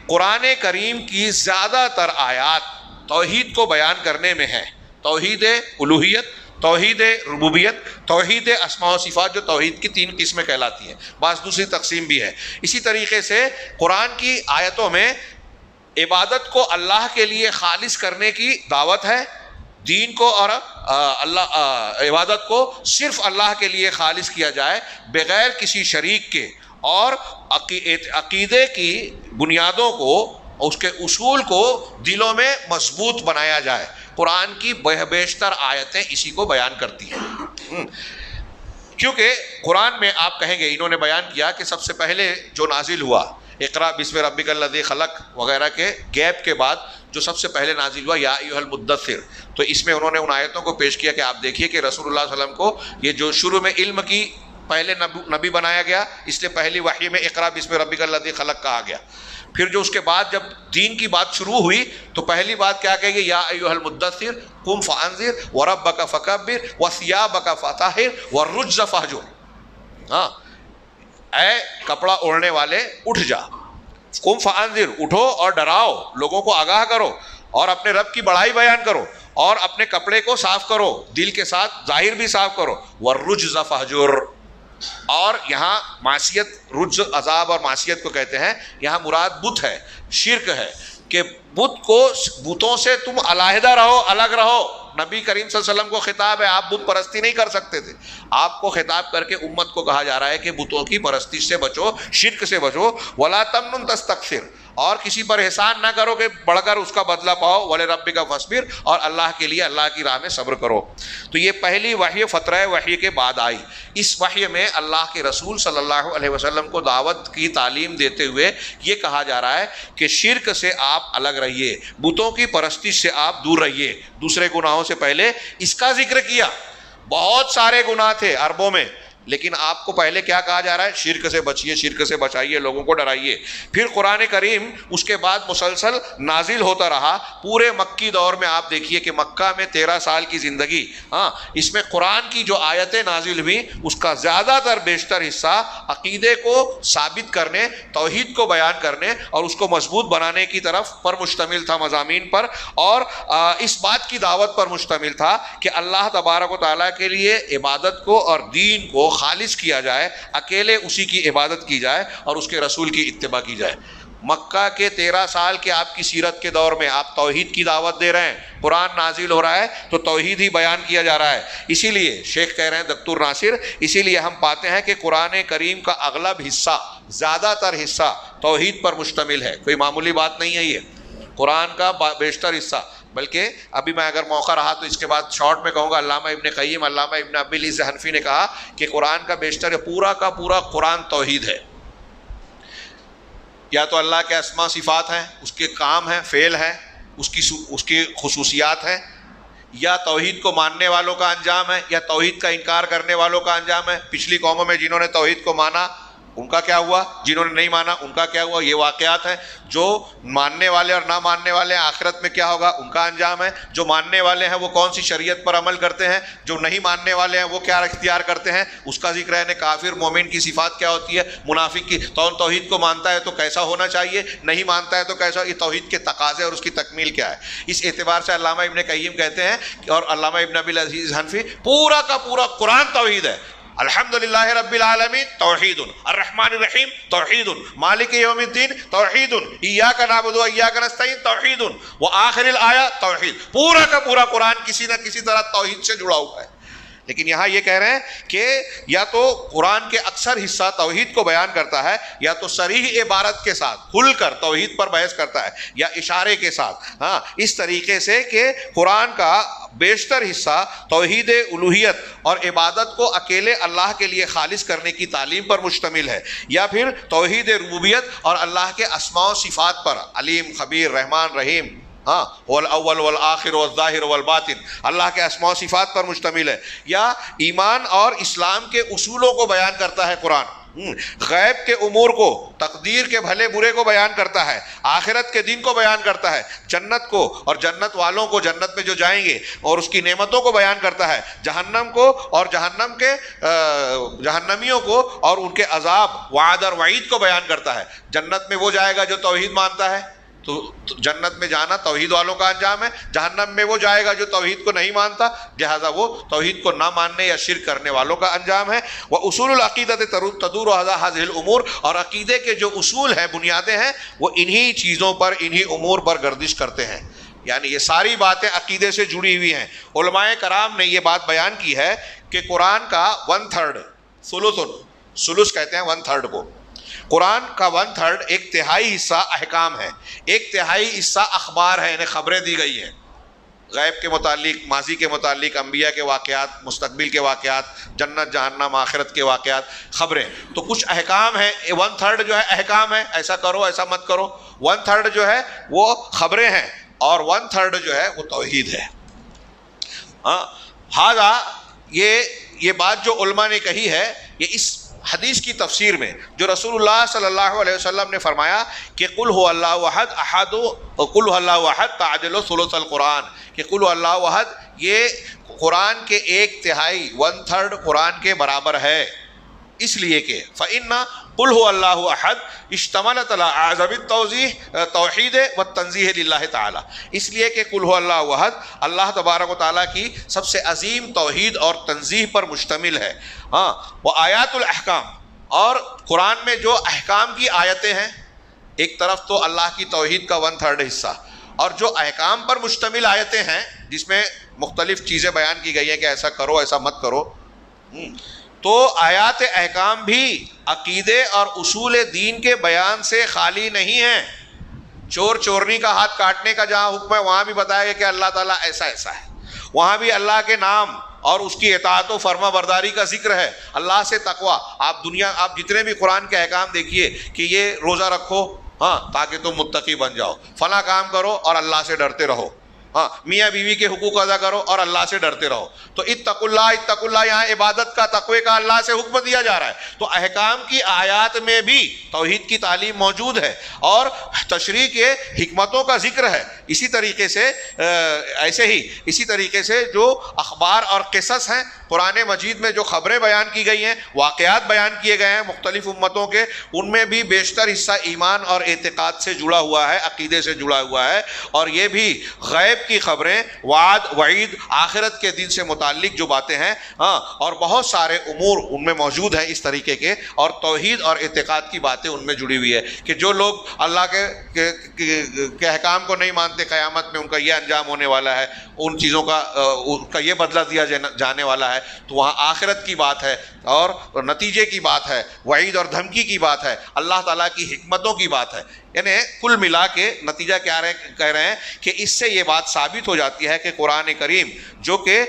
S1: قرآن کریم کی زیادہ تر آیات توحید کو بیان کرنے میں ہیں۔ توحید الوہیت، توحید ربوبیت، توحید اسماء و صفات، جو توحید کی تین قسمیں کہلاتی ہیں، بعض دوسری تقسیم بھی ہے۔ اسی طریقے سے قرآن کی آیتوں میں عبادت کو اللہ کے لیے خالص کرنے کی دعوت ہے، دین کو اور عبادت کو صرف اللہ کے لیے خالص کیا جائے بغیر کسی شریک کے، اور عقیدے کی بنیادوں کو، اس کے اصول کو دلوں میں مضبوط بنایا جائے۔ قرآن کی بیشتر آیتیں اسی کو بیان کرتی ہیں، کیونکہ قرآن میں آپ کہیں گے انہوں نے بیان کیا کہ سب سے پہلے جو نازل ہوا اقرا بسم ربک الذی خلق وغیرہ کے گیپ کے بعد جو سب سے پہلے نازل ہوا یا ایھا المدثر، تو اس میں انہوں نے ان آیتوں کو پیش کیا کہ آپ دیکھیے کہ رسول اللہ صلی اللہ علیہ وسلم کو یہ جو شروع میں علم کی پہلے نبی بنایا گیا، اس لیے پہلی وحی میں اقرا بسم ربک الذی خلق کہا گیا۔ پھر جو اس کے بعد جب دین کی بات شروع ہوئی تو پہلی بات کیا کہے گی؟ یا ایھا المدثر قم فانذر وربک فکبر وثیابک فطہر والرجز فہجر۔ ہاں، اے کپڑا اوڑھنے والے اٹھ جا، قم فانذر، اٹھو اور ڈراؤ، لوگوں کو آگاہ کرو اور اپنے رب کی بڑائی بیان کرو اور اپنے کپڑے کو صاف کرو، دل کے ساتھ ظاہر بھی صاف کرو، والرجز فہجر۔ اور یہاں معصیت، رجز عذاب اور معصیت کو کہتے ہیں، یہاں مراد بت ہے، شرک ہے، کہ بتوں سے تم علیحدہ رہو، الگ رہو۔ نبی کریم صلی اللہ علیہ وسلم کو خطاب ہے، آپ بت پرستی نہیں کر سکتے تھے، آپ کو خطاب کر کے امت کو کہا جا رہا ہے کہ بتوں کی پرستی سے بچو، شرک سے بچو، ولا تمنن تستکثر، اور کسی پر احسان نہ کرو کہ بڑھ کر اس کا بدلہ پاؤ، وَلِرَبِّكَ فَاصْبِرْ، اور اللہ کے لیے، اللہ کی راہ میں صبر کرو۔ تو یہ پہلی وحی فترہ وحی کے بعد آئی۔ اس وحی میں اللہ کے رسول صلی اللہ علیہ وسلم کو دعوت کی تعلیم دیتے ہوئے یہ کہا جا رہا ہے کہ شرک سے آپ الگ رہیے، بتوں کی پرستش سے آپ دور رہیے۔ دوسرے گناہوں سے پہلے اس کا ذکر کیا، بہت سارے گناہ تھے اربوں میں، لیکن آپ کو پہلے کیا کہا جا رہا ہے؟ شرک سے بچیے، شرک سے بچائیے، لوگوں کو ڈرائیے۔ پھر قرآن کریم اس کے بعد مسلسل نازل ہوتا رہا۔ پورے مکی دور میں آپ دیکھیے کہ مکہ میں 13 سال کی زندگی، ہاں، اس میں قرآن کی جو آیتیں نازل ہوئی اس کا زیادہ تر بیشتر حصہ عقیدے کو ثابت کرنے، توحید کو بیان کرنے اور اس کو مضبوط بنانے کی طرف پر مشتمل تھا، مضامین پر، اور اس بات کی دعوت پر مشتمل تھا کہ اللہ تبارک و تعالیٰ کے لیے عبادت کو اور دین کو خالص کیا جائے، اکیلے اسی کی عبادت کی جائے اور اس کے رسول کی اتباع کی جائے۔ مکہ کے 13 سال کے آپ کی سیرت کے دور میں آپ توحید کی دعوت دے رہے ہیں، قرآن نازل ہو رہا ہے تو توحید ہی بیان کیا جا رہا ہے۔ اسی لیے شیخ کہہ رہے ہیں دکتور ناصر، اسی لیے ہم پاتے ہیں کہ قرآن کریم کا اغلب حصہ، زیادہ تر حصہ توحید پر مشتمل ہے۔ کوئی معمولی بات نہیں ہے یہ، قرآن کا بیشتر حصہ۔ بلکہ ابھی میں اگر موقع رہا تو اس کے بعد شارٹ میں کہوں گا، علامہ ابن قیم، علامہ ابن ابی العز حنفی نے کہا کہ قرآن کا بیشتر پورا کا پورا قرآن توحید ہے۔ یا تو اللہ کے اسماء صفات ہیں، اس کے کام ہیں، فعل ہیں، اس کی خصوصیات ہیں، یا توحید کو ماننے والوں کا انجام ہے، یا توحید کا انکار کرنے والوں کا انجام ہے۔ پچھلی قوموں میں جنہوں نے توحید کو مانا ان کا کیا ہوا، جنہوں نے نہیں مانا ان کا کیا ہوا، یہ واقعات ہیں۔ جو ماننے والے اور نہ ماننے والے آخرت میں کیا ہوگا، ان کا انجام ہے۔ جو ماننے والے ہیں وہ کون سی شریعت پر عمل کرتے ہیں، جو نہیں ماننے والے ہیں وہ کیا اختیار کرتے ہیں، اس کا ذکر ہے۔ کافر مومن کی صفات کیا ہوتی ہے، منافق کی، توحید کو مانتا ہے تو کیسا ہونا چاہیے، نہیں مانتا ہے تو کیسا، یہ توحید کے تقاضے اور اس کی تکمیل کیا ہے۔ اس اعتبار سے علامہ ابن قیم کہتے ہیں اور علامہ ابن ابی العز حنفی، پورا کا پورا قرآن توحید ہے۔ الحمدللہ رب العالمین توحید، الرحمن الرحیم توحید، مالک یوم الدین توحید، ایاک نعبد و ایاک نستعین توحید، وآخر الآیہ توحید۔ پورا کا پورا قرآن کسی نہ کسی طرح توحید سے جڑا ہوا ہے۔ لیکن یہاں یہ کہہ رہے ہیں کہ یا تو قرآن کے اکثر حصہ توحید کو بیان کرتا ہے، یا تو صریح عبارت کے ساتھ کھل کر توحید پر بحث کرتا ہے، یا اشارے کے ساتھ، ہاں، اس طریقے سے کہ قرآن کا بیشتر حصہ توحید الوہیت اور عبادت کو اکیلے اللہ کے لیے خالص کرنے کی تعلیم پر مشتمل ہے، یا پھر توحید ربوبیت اور اللہ کے اسماء و صفات پر، علیم، خبیر، رحمان، رحیم، ہاں، والاول والآخر والظاہر والباطن، اللہ کے اسماء و صفات پر مشتمل ہے، یا ایمان اور اسلام کے اصولوں کو بیان کرتا ہے قرآن، غیب کے امور کو، تقدیر کے بھلے برے کو بیان کرتا ہے، آخرت کے دن کو بیان کرتا ہے، جنت کو اور جنت والوں کو، جنت میں جو جائیں گے اور اس کی نعمتوں کو بیان کرتا ہے، جہنم کو اور جہنم کے جہنمیوں کو اور ان کے عذاب، وعد اور وعید کو بیان کرتا ہے۔ جنت میں وہ جائے گا جو توحید مانتا ہے تو جنت میں جانا توحید والوں کا انجام ہے، جہنم میں وہ جائے گا جو توحید کو نہیں مانتا، لہذا وہ توحید کو نہ ماننے یا شرک کرنے والوں کا انجام ہے۔ وَأُصُولُ الْعَقِيدَةِ تَدُورُ عَلَىٰ هَٰذِهِ الْأُمُورِ، اور عقیدے کے جو اصول ہیں، بنیادیں ہیں، وہ انہی چیزوں پر، انہی امور پر گردش کرتے ہیں۔ یعنی یہ ساری باتیں عقیدے سے جڑی ہوئی ہیں۔ علماء کرام نے یہ بات بیان کی ہے کہ قرآن کا 1/3، ثلث کہتے ہیں 1/3 کو، قرآن کا 1/3 ایک تہائی حصہ احکام ہے، ایک تہائی حصہ اخبار ہے، انہیں خبریں دی گئی ہیں، غیب کے متعلق، ماضی کے متعلق، انبیاء کے واقعات، مستقبل کے واقعات، جنت جہنم آخرت کے واقعات، خبریں۔ تو کچھ احکام ہیں، 1/3 جو ہے احکام ہے، ایسا کرو ایسا مت کرو، 1/3 جو ہے وہ خبریں ہیں، اور 1/3 جو ہے وہ توحید ہے۔ ہاں، یہ بات جو علماء نے کہی ہے، یہ اس حدیث کی تفسیر میں جو رسول اللہ صلی اللہ علیہ وسلم نے فرمایا کہ قل هو اللہ احد احد قل هو اللہ احد تعدل ثلث القرآن، کہ قل هو اللہ احد یہ قرآن کے 1/3 1/3 قرآن کے برابر ہے، اس لیے کہ فإن قل هو اللہ احد اشتملت على اعظم التوحید والتنزیہ للہ تعالی، اس لیے کہ قل هو اللہ احد اللہ تبارک و تعالیٰ کی سب سے عظیم توحید اور تنزیہ پر مشتمل ہے۔ ہاں، وہ آیات الاحکام، اور قرآن میں جو احکام کی آیتیں ہیں، ایک طرف تو اللہ کی توحید کا 1/3 حصہ، اور جو احکام پر مشتمل آیتیں ہیں جس میں مختلف چیزیں بیان کی گئی ہیں کہ ایسا کرو ایسا مت کرو، تو آیات احکام بھی عقیدے اور اصول دین کے بیان سے خالی نہیں ہیں۔ چور چورنی کا ہاتھ کاٹنے کا جہاں حکم ہے وہاں بھی بتایا گیا کہ اللہ تعالیٰ ایسا ایسا ہے، وہاں بھی اللہ کے نام اور اس کی اطاعت و فرما برداری کا ذکر ہے، اللہ سے تقوی۔ آپ جتنے بھی قرآن کے احکام دیکھیے کہ یہ روزہ رکھو ہاں تاکہ تم متقی بن جاؤ، فلاں کام کرو اور اللہ سے ڈرتے رہو، ہاں میاں بیوی کے حقوق ادا کرو اور اللہ سے ڈرتے رہو۔ تو اتقوا اللہ، یہاں عبادت کا تقوی کا اللہ سے حکم دیا جا رہا ہے۔ تو احکام کی آیات میں بھی توحید کی تعلیم موجود ہے اور تشریح کے حکمتوں کا ذکر ہے۔ اسی طریقے سے جو اخبار اور قصص ہیں قرآن مجید میں، جو خبریں بیان کی گئی ہیں، واقعات بیان کیے گئے ہیں مختلف امتوں کے، ان میں بھی بیشتر حصہ ایمان اور اعتقاد سے جڑا ہوا ہے، عقیدے سے جڑا ہوا ہے، اور یہ بھی غیب کی خبریں، وعد وعید، آخرت کے دن سے متعلق جو باتیں ہیں اور بہت سارے امور ان میں موجود ہیں اس طریقے کے، اور توحید اور اعتقاد کی باتیں ان میں جڑی ہوئی ہے کہ جو لوگ اللہ کے احکام کو نہیں مانتے، قیامت میں ان کا یہ انجام ہونے والا ہے، ان چیزوں کا یہ بدلہ دیا جانے والا ہے، تو وہاں آخرت کی بات ہے اور نتیجے کی بات ہے، وعید اور دھمکی کی بات ہے، اللہ تعالیٰ کی حکمتوں کی بات ہے۔ یعنی کل ملا کے نتیجہ کیا کہہ رہے ہیں کہ اس سے یہ بات ثابت ہو جاتی ہے کہ قرآن کریم جو کہ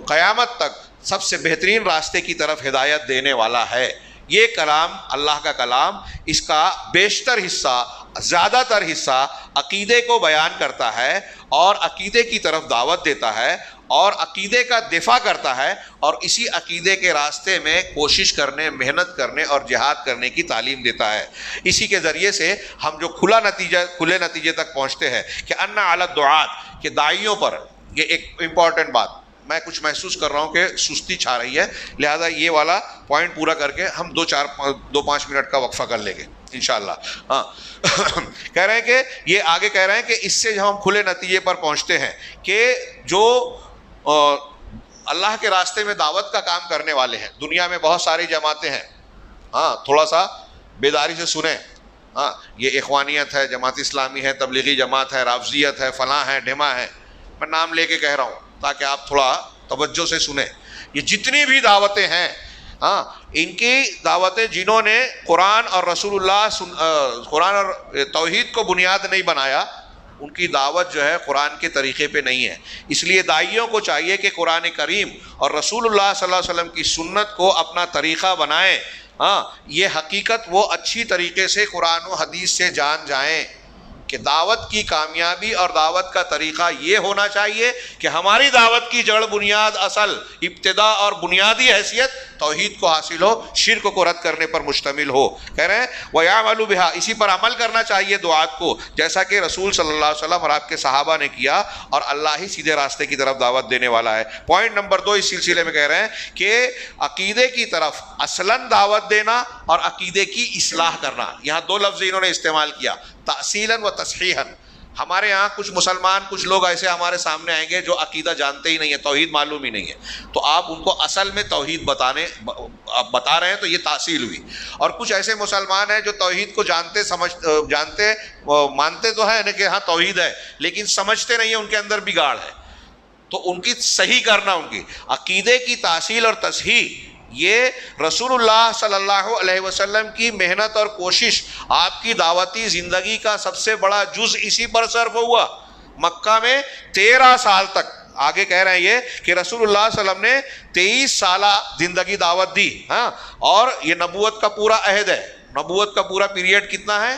S1: قیامت تک سب سے بہترین راستے کی طرف ہدایت دینے والا ہے، یہ کلام اللہ کا کلام، اس کا بیشتر حصہ، زیادہ تر حصہ عقیدے کو بیان کرتا ہے اور عقیدے کی طرف دعوت دیتا ہے اور عقیدے کا دفاع کرتا ہے، اور اسی عقیدے کے راستے میں کوشش کرنے، محنت کرنے اور جہاد کرنے کی تعلیم دیتا ہے۔ اسی کے ذریعے سے ہم جو کھلے نتیجے تک پہنچتے ہیں کہ ان علی الدعات، کہ داعیوں پر، یہ ایک امپورٹنٹ بات، میں کچھ محسوس کر رہا ہوں کہ سستی چھا رہی ہے، لہذا یہ والا پوائنٹ پورا کر کے ہم 2-5 منٹ کا وقفہ کر لیں گے انشاءاللہ۔ ہاں کہہ رہے ہیں کہ یہ آگے کہہ رہے ہیں کہ اس سے ہم کھلے نتیجے پر پہنچتے ہیں کہ جو اللہ کے راستے میں دعوت کا کام کرنے والے ہیں، دنیا میں بہت ساری جماعتیں ہیں، ہاں تھوڑا سا بیداری سے سنیں، ہاں یہ اخوانیت ہے، جماعت اسلامی ہے، تبلیغی جماعت ہے، رافضیت ہے، فلاں ہے، ڈھما ہے، میں نام لے کے کہہ رہا ہوں تاکہ آپ تھوڑا توجہ سے سنیں۔ یہ جتنی بھی دعوتیں ہیں، ہاں ان کی دعوتیں جنہوں نے قرآن اور قرآن اور توحید کو بنیاد نہیں بنایا، ان کی دعوت جو ہے قرآن کے طریقے پہ نہیں ہے۔ اس لیے داعیوں کو چاہیے کہ قرآن کریم اور رسول اللہ صلی اللہ علیہ وسلم کی سنت کو اپنا طریقہ بنائیں، ہاں یہ حقیقت وہ اچھی طریقے سے قرآن و حدیث سے جان جائیں کہ دعوت کی کامیابی اور دعوت کا طریقہ یہ ہونا چاہیے کہ ہماری دعوت کی جڑ، بنیاد، اصل، ابتدا اور بنیادی حیثیت توحید کو حاصل ہو، شرک کو رد کرنے پر مشتمل ہو۔ کہہ رہے ہیں وَيَعْمَلُ بِهَا، اسی پر عمل کرنا چاہیے دعات کو، جیسا کہ رسول صلی اللہ علیہ وسلم اور آپ کے صحابہ نے کیا، اور اللہ ہی سیدھے راستے کی طرف دعوت دینے والا ہے۔ پوائنٹ نمبر 2 اس سلسلے میں کہہ رہے ہیں کہ عقیدے کی طرف اصلاً دعوت دینا اور عقیدے کی اصلاح کرنا، یہاں 2 لفظ انہوں نے استعمال کیا، تأصیلاً و تصحیحاً۔ ہمارے یہاں کچھ مسلمان، کچھ لوگ ایسے ہمارے سامنے آئیں گے جو عقیدہ جانتے ہی نہیں ہے، توحید معلوم ہی نہیں ہے، تو آپ ان کو اصل میں توحید بتا رہے ہیں تو یہ تاصیل ہوئی۔ اور کچھ ایسے مسلمان ہیں جو توحید کو مانتے تو ہیں کہ ہاں توحید ہے، لیکن سمجھتے نہیں ہیں، ان کے اندر بگاڑ ہے، تو ان کی صحیح کرنا، ان کی عقیدے کی تاصیل اور تصحیح، یہ رسول اللہ صلی اللہ علیہ وسلم کی محنت اور کوشش، آپ کی دعوتی زندگی کا سب سے بڑا جز اسی پر صرف ہوا۔ مکہ میں 13 سال تک، آگے کہہ رہے ہیں یہ کہ رسول اللہ صلی اللہ علیہ وسلم نے 23 سالہ زندگی دعوت دی، ہاں اور یہ نبوت کا پورا عہد ہے، نبوت کا پورا پیریڈ کتنا ہے؟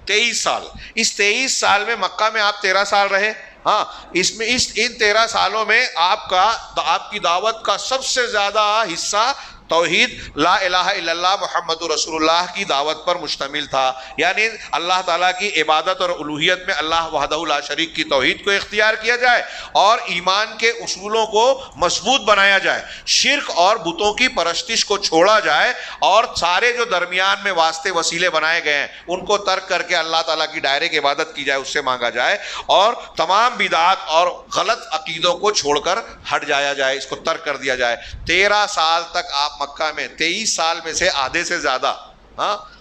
S1: 23 سال۔ اس 23 سال میں مکہ میں آپ 13 سال رہے، ہاں ان 13 سالوں میں آپ کی دعوت کا سب سے زیادہ حصہ توحید لا الہ الا اللہ محمد رسول اللہ کی دعوت پر مشتمل تھا، یعنی اللہ تعالیٰ کی عبادت اور الوہیت میں اللہ وحدہ لا شریک کی توحید کو اختیار کیا جائے اور ایمان کے اصولوں کو مضبوط بنایا جائے، شرک اور بتوں کی پرستش کو چھوڑا جائے اور سارے جو درمیان میں واسطے وسیلے بنائے گئے ہیں ان کو ترک کر کے اللہ تعالیٰ کی ڈائریکٹ عبادت کی جائے، اس سے مانگا جائے، اور تمام بدعات اور غلط عقیدوں کو چھوڑ کر ہٹ جایا جائے، اس کو ترک کر دیا جائے۔ 13 سال تک آپ مکہ میں، 23 سال میں سے آدھے سے زیادہ،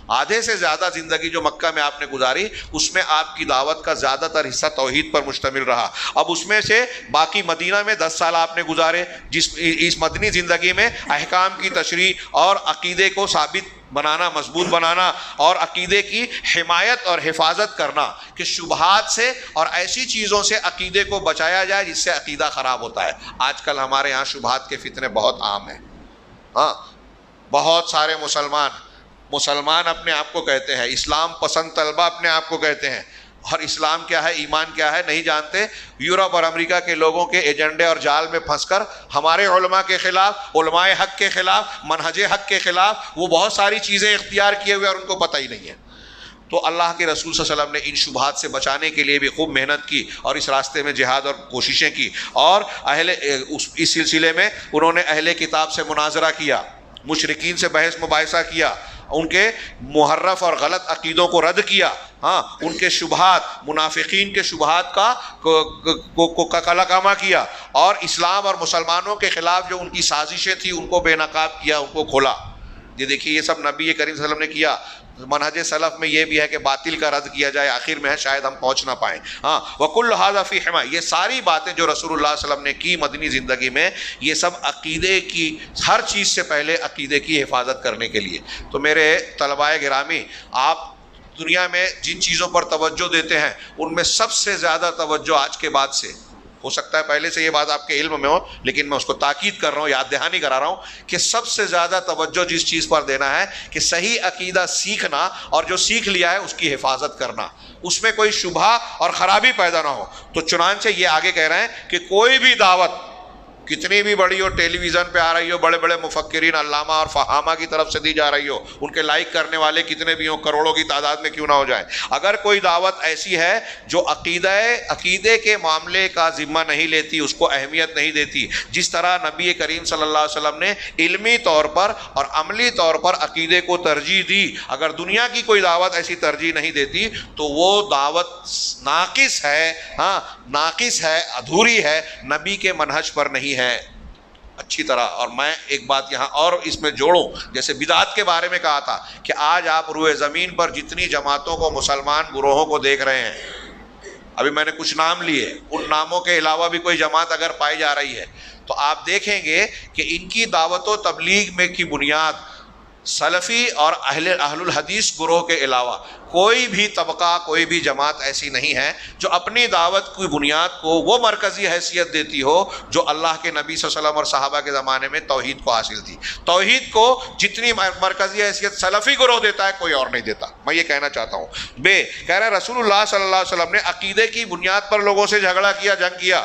S1: آدھے سے زیادہ زندگی جو مکہ میں آپ نے گزاری، اس میں آپ کی دعوت کا زیادہ تر حصہ توحید پر مشتمل رہا۔ اب اس میں سے باقی مدینہ میں 10 سال آپ نے گزارے، جس اس مدنی زندگی میں احکام کی تشریح اور عقیدے کو ثابت بنانا، مضبوط بنانا اور عقیدے کی حمایت اور حفاظت کرنا کہ شبہات سے اور ایسی چیزوں سے عقیدے کو بچایا جائے جس سے عقیدہ خراب ہوتا ہے۔ آج کل ہمارے یہاں شبہات کے فتنے بہت عام ہیں، بہت سارے مسلمان اپنے آپ کو کہتے ہیں، اسلام پسند طلبہ اپنے آپ کو کہتے ہیں، اور اسلام کیا ہے، ایمان کیا ہے نہیں جانتے۔ یورپ اور امریکہ کے لوگوں کے ایجنڈے اور جال میں پھنس کر ہمارے علماء کے خلاف، علماء حق کے خلاف، منہج حق کے خلاف وہ بہت ساری چیزیں اختیار کیے ہوئے اور ان کو پتہ ہی نہیں ہے۔ تو اللہ کے رسول صلی اللہ علیہ وسلم نے ان شبہات سے بچانے کے لیے بھی خوب محنت کی اور اس راستے میں جہاد اور کوششیں کی، اور اس سلسلے میں انہوں نے اہل کتاب سے مناظرہ کیا، مشرکین سے بحث مباحثہ کیا، ان کے محرف اور غلط عقیدوں کو رد کیا، ان کے شبہات، منافقین کے شبہات کا کلکامہ کیا، اور اسلام اور مسلمانوں کے خلاف جو ان کی سازشیں تھیں ان کو بے نقاب کیا، ان کو کھولا۔ یہ دیکھیے یہ سب نبی کریم صلی اللہ علیہ وسلم نے کیا۔ منہج سلف میں یہ بھی ہے کہ باطل کا رد کیا جائے، آخر میں ہے شاید ہم پہنچ نہ پائیں۔ وَكُلُّ هَذَا فِي حِمَا، یہ ساری باتیں جو رسول اللہ صلی اللہ علیہ وسلم نے کی مدنی زندگی میں، یہ سب عقیدے کی، ہر چیز سے پہلے عقیدے کی حفاظت کرنے کے لیے۔ تو میرے طلباء گرامی، آپ دنیا میں جن چیزوں پر توجہ دیتے ہیں ان میں سب سے زیادہ توجہ آج کے بعد سے، ہو سکتا ہے پہلے سے یہ بات آپ کے علم میں ہو لیکن میں اس کو تاکید کر رہا ہوں، یاد دہانی کرا رہا ہوں کہ سب سے زیادہ توجہ جس چیز پر دینا ہے کہ صحیح عقیدہ سیکھنا اور جو سیکھ لیا ہے اس کی حفاظت کرنا، اس میں کوئی شبہ اور خرابی پیدا نہ ہو۔ تو چنانچہ یہ آگے کہہ رہے ہیں کہ کوئی بھی دعوت کتنی بھی بڑی ہو، ٹیلی ویژن پہ آ رہی ہو، بڑے بڑے مفکرین علامہ اور فہامہ کی طرف سے دی جا رہی ہو، ان کے لائک کرنے والے کتنے بھی ہوں، کروڑوں کی تعداد میں کیوں نہ ہو جائیں، اگر کوئی دعوت ایسی ہے جو عقیدے کے معاملے کا ذمہ نہیں لیتی، اس کو اہمیت نہیں دیتی، جس طرح نبی کریم صلی اللہ علیہ وسلم نے علمی طور پر اور عملی طور پر عقیدے کو ترجیح دی، اگر دنیا کی کوئی دعوت ایسی ترجیح نہیں دیتی تو وہ دعوت ناقص ہے، ناقص ہے، ادھوری ہے، نبی کے منہج پر نہیں ہے اچھی طرح۔ اور میں ایک بات یہاں اور اس میں جوڑوں، جیسے بدعت کے بارے میں کہا تھا کہ آج آپ روئے زمین پر جتنی جماعتوں کو، مسلمان گروہوں کو دیکھ رہے ہیں، ابھی میں نے کچھ نام لیے، ان ناموں کے علاوہ بھی کوئی جماعت اگر پائی جا رہی ہے تو آپ دیکھیں گے کہ ان کی دعوت و تبلیغ میں کی بنیاد سلفی اور اہل الحدیث گروہ کے علاوہ کوئی بھی طبقہ، کوئی بھی جماعت ایسی نہیں ہے جو اپنی دعوت کی بنیاد کو وہ مرکزی حیثیت دیتی ہو جو اللہ کے نبی صلی اللہ علیہ وسلم اور صحابہ کے زمانے میں توحید کو حاصل تھی۔ توحید کو جتنی مرکزی حیثیت سلفی گروہ دیتا ہے کوئی اور نہیں دیتا، میں یہ کہنا چاہتا ہوں۔ کہہ رہے ہیں رسول اللہ صلی اللہ علیہ وسلم نے عقیدے کی بنیاد پر لوگوں سے جھگڑا کیا، جنگ کیا،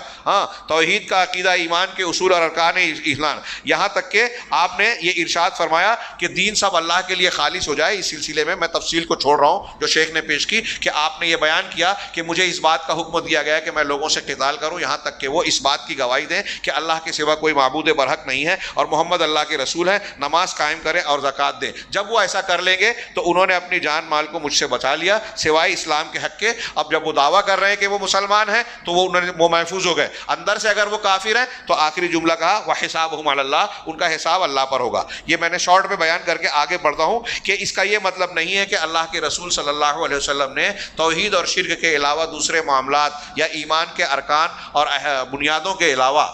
S1: توحید کا عقیدہ، ایمان کے اصول اور ارکان ایمان، یہاں تک کہ آپ نے یہ ارشاد فرمایا کہ دین سب اللہ کے لیے خالص ہو جائے۔ اس سلسلے میں میں تفصیل کو چھوڑ رہا ہوں جو شیخ نے پیش کی کہ آپ نے یہ بیان کیا کہ مجھے اس بات کا حکم دیا گیا کہ میں لوگوں سے قتال کروں، یہاں تک کہ وہ اس بات کی گواہی دیں کہ اللہ کے سوا کوئی معبود برحق نہیں ہے اور محمد اللہ کے رسول ہیں، نماز قائم کریں اور زکوٰۃ دیں۔ جب وہ ایسا کر لیں گے تو انہوں نے اپنی جان مال کو مجھ سے بچا لیا سوائے اسلام کے حق کے۔ اب جب وہ دعویٰ کر رہے ہیں کہ وہ مسلمان ہیں تو وہ محفوظ ہو گئے، اندر سے اگر وہ کافر ہیں تو آخری جملہ کہا وَحِسَابُهُمْ عَلَى اللَّهِ، ان کا حساب اللہ پر ہوگا۔ یہ میں نے شارٹ میں بیان کر کے آگے بڑھتا ہوں کہ اس کا یہ مطلب نہیں ہے کہ اللہ کے رسول صلی اللہ علیہ وسلم نے توحید اور شرک کے علاوہ دوسرے معاملات یا ایمان کے ارکان اور بنیادوں کے علاوہ،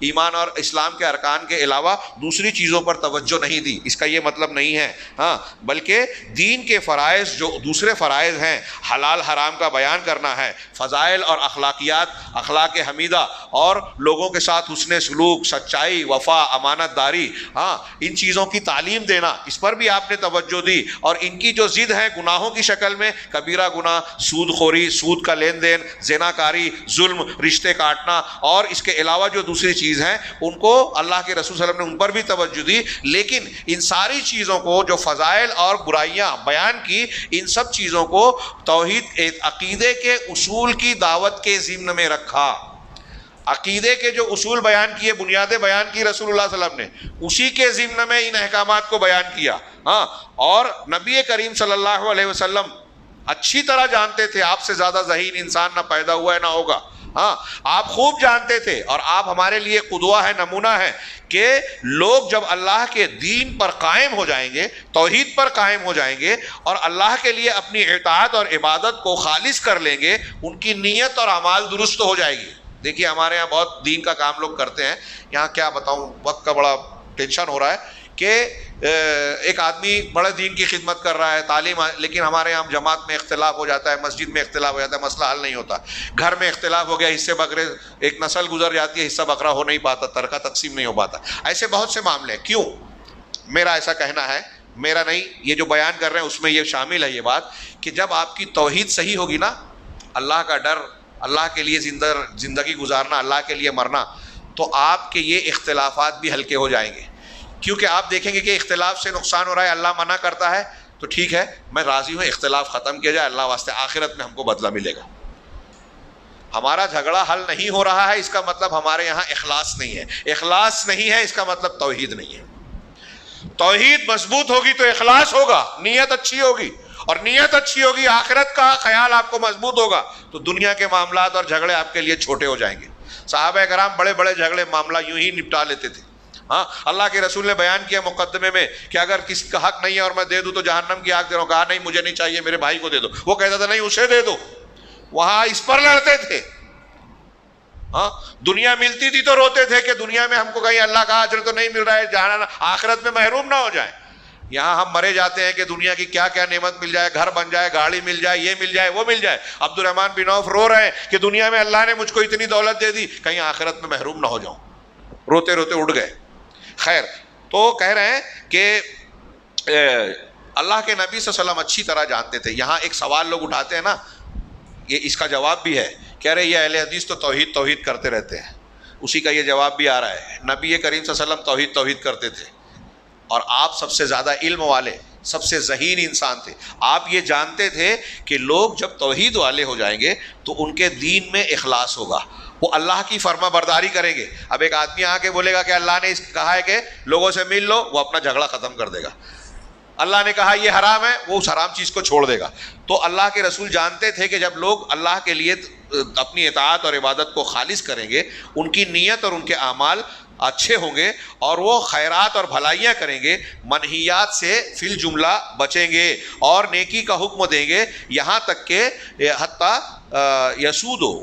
S1: ایمان اور اسلام کے ارکان کے علاوہ دوسری چیزوں پر توجہ نہیں دی، اس کا یہ مطلب نہیں ہے، بلکہ دین کے فرائض جو دوسرے فرائض ہیں، حلال حرام کا بیان کرنا ہے، فضائل اور اخلاقیات، اخلاق حمیدہ اور لوگوں کے ساتھ حسن سلوک، سچائی، وفا، امانت داری، ان چیزوں کی تعلیم دینا، اس پر بھی آپ نے توجہ دی۔ اور ان کی جو ضد ہے گناہوں کی شکل میں، کبیرہ گناہ، سود خوری، سود کا لین دین، زنا کاری، ظلم، رشتے کاٹنا، اور اس کے علاوہ جو دوسری چیز ہیں ان کو اللہ کے رسول صلی اللہ علیہ وسلم نے ان پر بھی توجہ دی، لیکن ان ساری چیزوں کو جو فضائل اور برائیاں بیان کی، ان سب چیزوں کو توحید عقیدے کے اصول کی دعوت کے ضمن میں رکھا۔ عقیدے کے جو اصول بیان کیے، بنیادیں بیان کی رسول اللہ صلی اللہ علیہ وسلم نے، اسی کے ضمن میں ان احکامات کو بیان کیا۔ ہاں، اور نبی کریم صلی اللہ علیہ وسلم اچھی طرح جانتے تھے آپ سے زیادہ ذہین انسان نہ پیدا ہوا ہے نہ ہوگا۔ ہاں، آپ خوب جانتے تھے، اور آپ ہمارے لیے قدوہ ہے، نمونہ ہے، کہ لوگ جب اللہ کے دین پر قائم ہو جائیں گے، توحید پر قائم ہو جائیں گے، اور اللہ کے لیے اپنی اطاعت اور عبادت کو خالص کر لیں گے، ان کی نیت اور اعمال درست ہو جائے گی۔ دیکھیے ہمارے یہاں بہت دین کا کام لوگ کرتے ہیں، یہاں کیا بتاؤں، وقت کا بڑا ٹینشن ہو رہا ہے کہ ایک آدمی بڑے دین کی خدمت کر رہا ہے، تعلیم، لیکن ہمارے یہاں جماعت میں اختلاف ہو جاتا ہے، مسجد میں اختلاف ہو جاتا ہے، مسئلہ حل نہیں ہوتا، گھر میں اختلاف ہو گیا، حصے بکرے، ایک نسل گزر جاتی ہے، حصہ بکرا ہو نہیں پاتا، ترکہ تقسیم نہیں ہو پاتا، ایسے بہت سے معاملے ہیں۔ کیوں؟ میرا ایسا کہنا ہے، میرا نہیں، یہ جو بیان کر رہے ہیں اس میں یہ شامل ہے یہ بات کہ جب آپ کی توحید صحیح ہوگی نا، اللہ کا ڈر، اللہ کے لیے زندگی گزارنا، اللہ کے لیے مرنا، تو آپ کے یہ اختلافات بھی ہلکے ہو جائیں گے، کیونکہ آپ دیکھیں گے کہ اختلاف سے نقصان ہو رہا ہے، اللہ منع کرتا ہے، تو ٹھیک ہے میں راضی ہوں، اختلاف ختم کیا جائے، اللہ واسطے آخرت میں ہم کو بدلہ ملے گا۔ ہمارا جھگڑا حل نہیں ہو رہا ہے، اس کا مطلب ہمارے یہاں اخلاص نہیں ہے، اخلاص نہیں ہے اس کا مطلب توحید نہیں ہے۔ توحید مضبوط ہوگی تو اخلاص ہوگا، نیت اچھی ہوگی، اور نیت اچھی ہوگی، آخرت کا خیال آپ کو مضبوط ہوگا، تو دنیا کے معاملات اور جھگڑے آپ کے لیے چھوٹے ہو جائیں گے۔ صحابہ کرام بڑے بڑے جھگڑے معاملہ یوں ہی نپٹا لیتے تھے۔ ہاں، اللہ کے رسول نے بیان کیا مقدمے میں کہ اگر کسی کا حق نہیں ہے اور میں دے دوں تو جہنم کی آگ دے رہا ہوں، کہا نہیں مجھے نہیں چاہیے، میرے بھائی کو دے دو، وہ کہتا تھا نہیں اسے دے دو، وہاں اس پر لڑتے تھے۔ ہاں، دنیا ملتی تھی تو روتے تھے کہ دنیا میں ہم کو کہیں اللہ کا اجر تو نہیں مل رہا ہے، جہنم آخرت میں محروم نہ ہو جائیں۔ یہاں ہم مرے جاتے ہیں کہ دنیا کی کیا کیا نعمت مل جائے، گھر بن جائے، گاڑی مل جائے، یہ مل جائے، وہ مل جائے۔ عبد الرحمن بن عوف رو رہے ہیں کہ دنیا میں اللہ نے مجھ کو اتنی دولت دے دی، کہیں آخرت میں محروم نہ ہو جاؤں، روتے روتے اٹھ گئے۔ خیر، تو کہہ رہے ہیں کہ اللہ کے نبی صلی اللہ علیہ وسلم اچھی طرح جانتے تھے۔ یہاں ایک سوال لوگ اٹھاتے ہیں نا، یہ اس کا جواب بھی ہے، کہہ رہے یہ اہل حدیث تو توحید توحید کرتے رہتے ہیں، اسی کا یہ جواب بھی آ رہا ہے۔ نبی کریم صلی اللہ علیہ وسلم توحید توحید کرتے تھے، اور آپ سب سے زیادہ علم والے، سب سے ذہین انسان تھے، آپ یہ جانتے تھے کہ لوگ جب توحید والے ہو جائیں گے تو ان کے دین میں اخلاص ہوگا، وہ اللہ کی فرما برداری کریں گے۔ اب ایک آدمی آ کے بولے گا کہ اللہ نے کہا ہے کہ لوگوں سے مل لو، وہ اپنا جھگڑا ختم کر دے گا۔ اللہ نے کہا یہ حرام ہے، وہ اس حرام چیز کو چھوڑ دے گا۔ تو اللہ کے رسول جانتے تھے کہ جب لوگ اللہ کے لیے اپنی اطاعت اور عبادت کو خالص کریں گے، ان کی نیت اور ان کے اعمال اچھے ہوں گے، اور وہ خیرات اور بھلائیاں کریں گے، منہیات سے فی الجملہ بچیں گے، اور نیکی کا حکم دیں گے، یہاں تک کہ حتیٰ یسودو،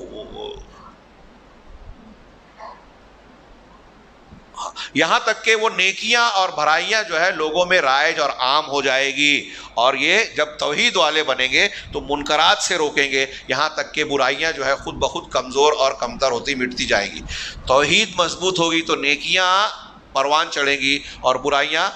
S1: یہاں تک کہ وہ نیکیاں اور بھلائیاں جو ہے لوگوں میں رائج اور عام ہو جائے گی، اور یہ جب توحید والے بنیں گے تو منکرات سے روکیں گے، یہاں تک کہ برائیاں جو ہے خود بخود کمزور اور کمتر ہوتی مٹتی جائیں گی۔ توحید مضبوط ہوگی تو نیکیاں پروان چڑھیں گی اور برائیاں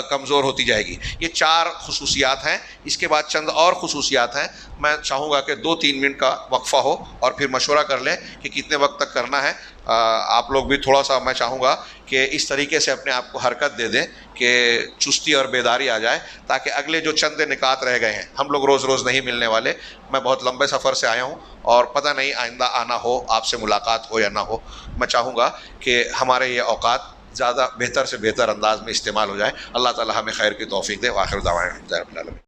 S1: کمزور ہوتی جائے گی۔ یہ 4 خصوصیات ہیں، اس کے بعد چند اور خصوصیات ہیں، میں چاہوں گا کہ 2-3 منٹ کا وقفہ ہو اور پھر مشورہ کر لیں کہ کتنے وقت تک کرنا ہے۔ آپ لوگ بھی تھوڑا سا، میں چاہوں گا کہ اس طریقے سے اپنے آپ کو حرکت دے دیں کہ چستی اور بیداری آ جائے، تاکہ اگلے جو چند نکات رہ گئے ہیں، ہم لوگ روز روز نہیں ملنے والے، میں بہت لمبے سفر سے آیا ہوں اور پتہ نہیں آئندہ آنا ہو، آپ سے ملاقات ہو یا نہ ہو، میں چاہوں گا کہ ہمارے یہ اوقات زیادہ بہتر سے بہتر انداز میں استعمال ہو جائے۔ اللہ تعالی ہمیں خیر کی توفیق دے۔ وآخر دعوانا الحمد للہ رب العالمین۔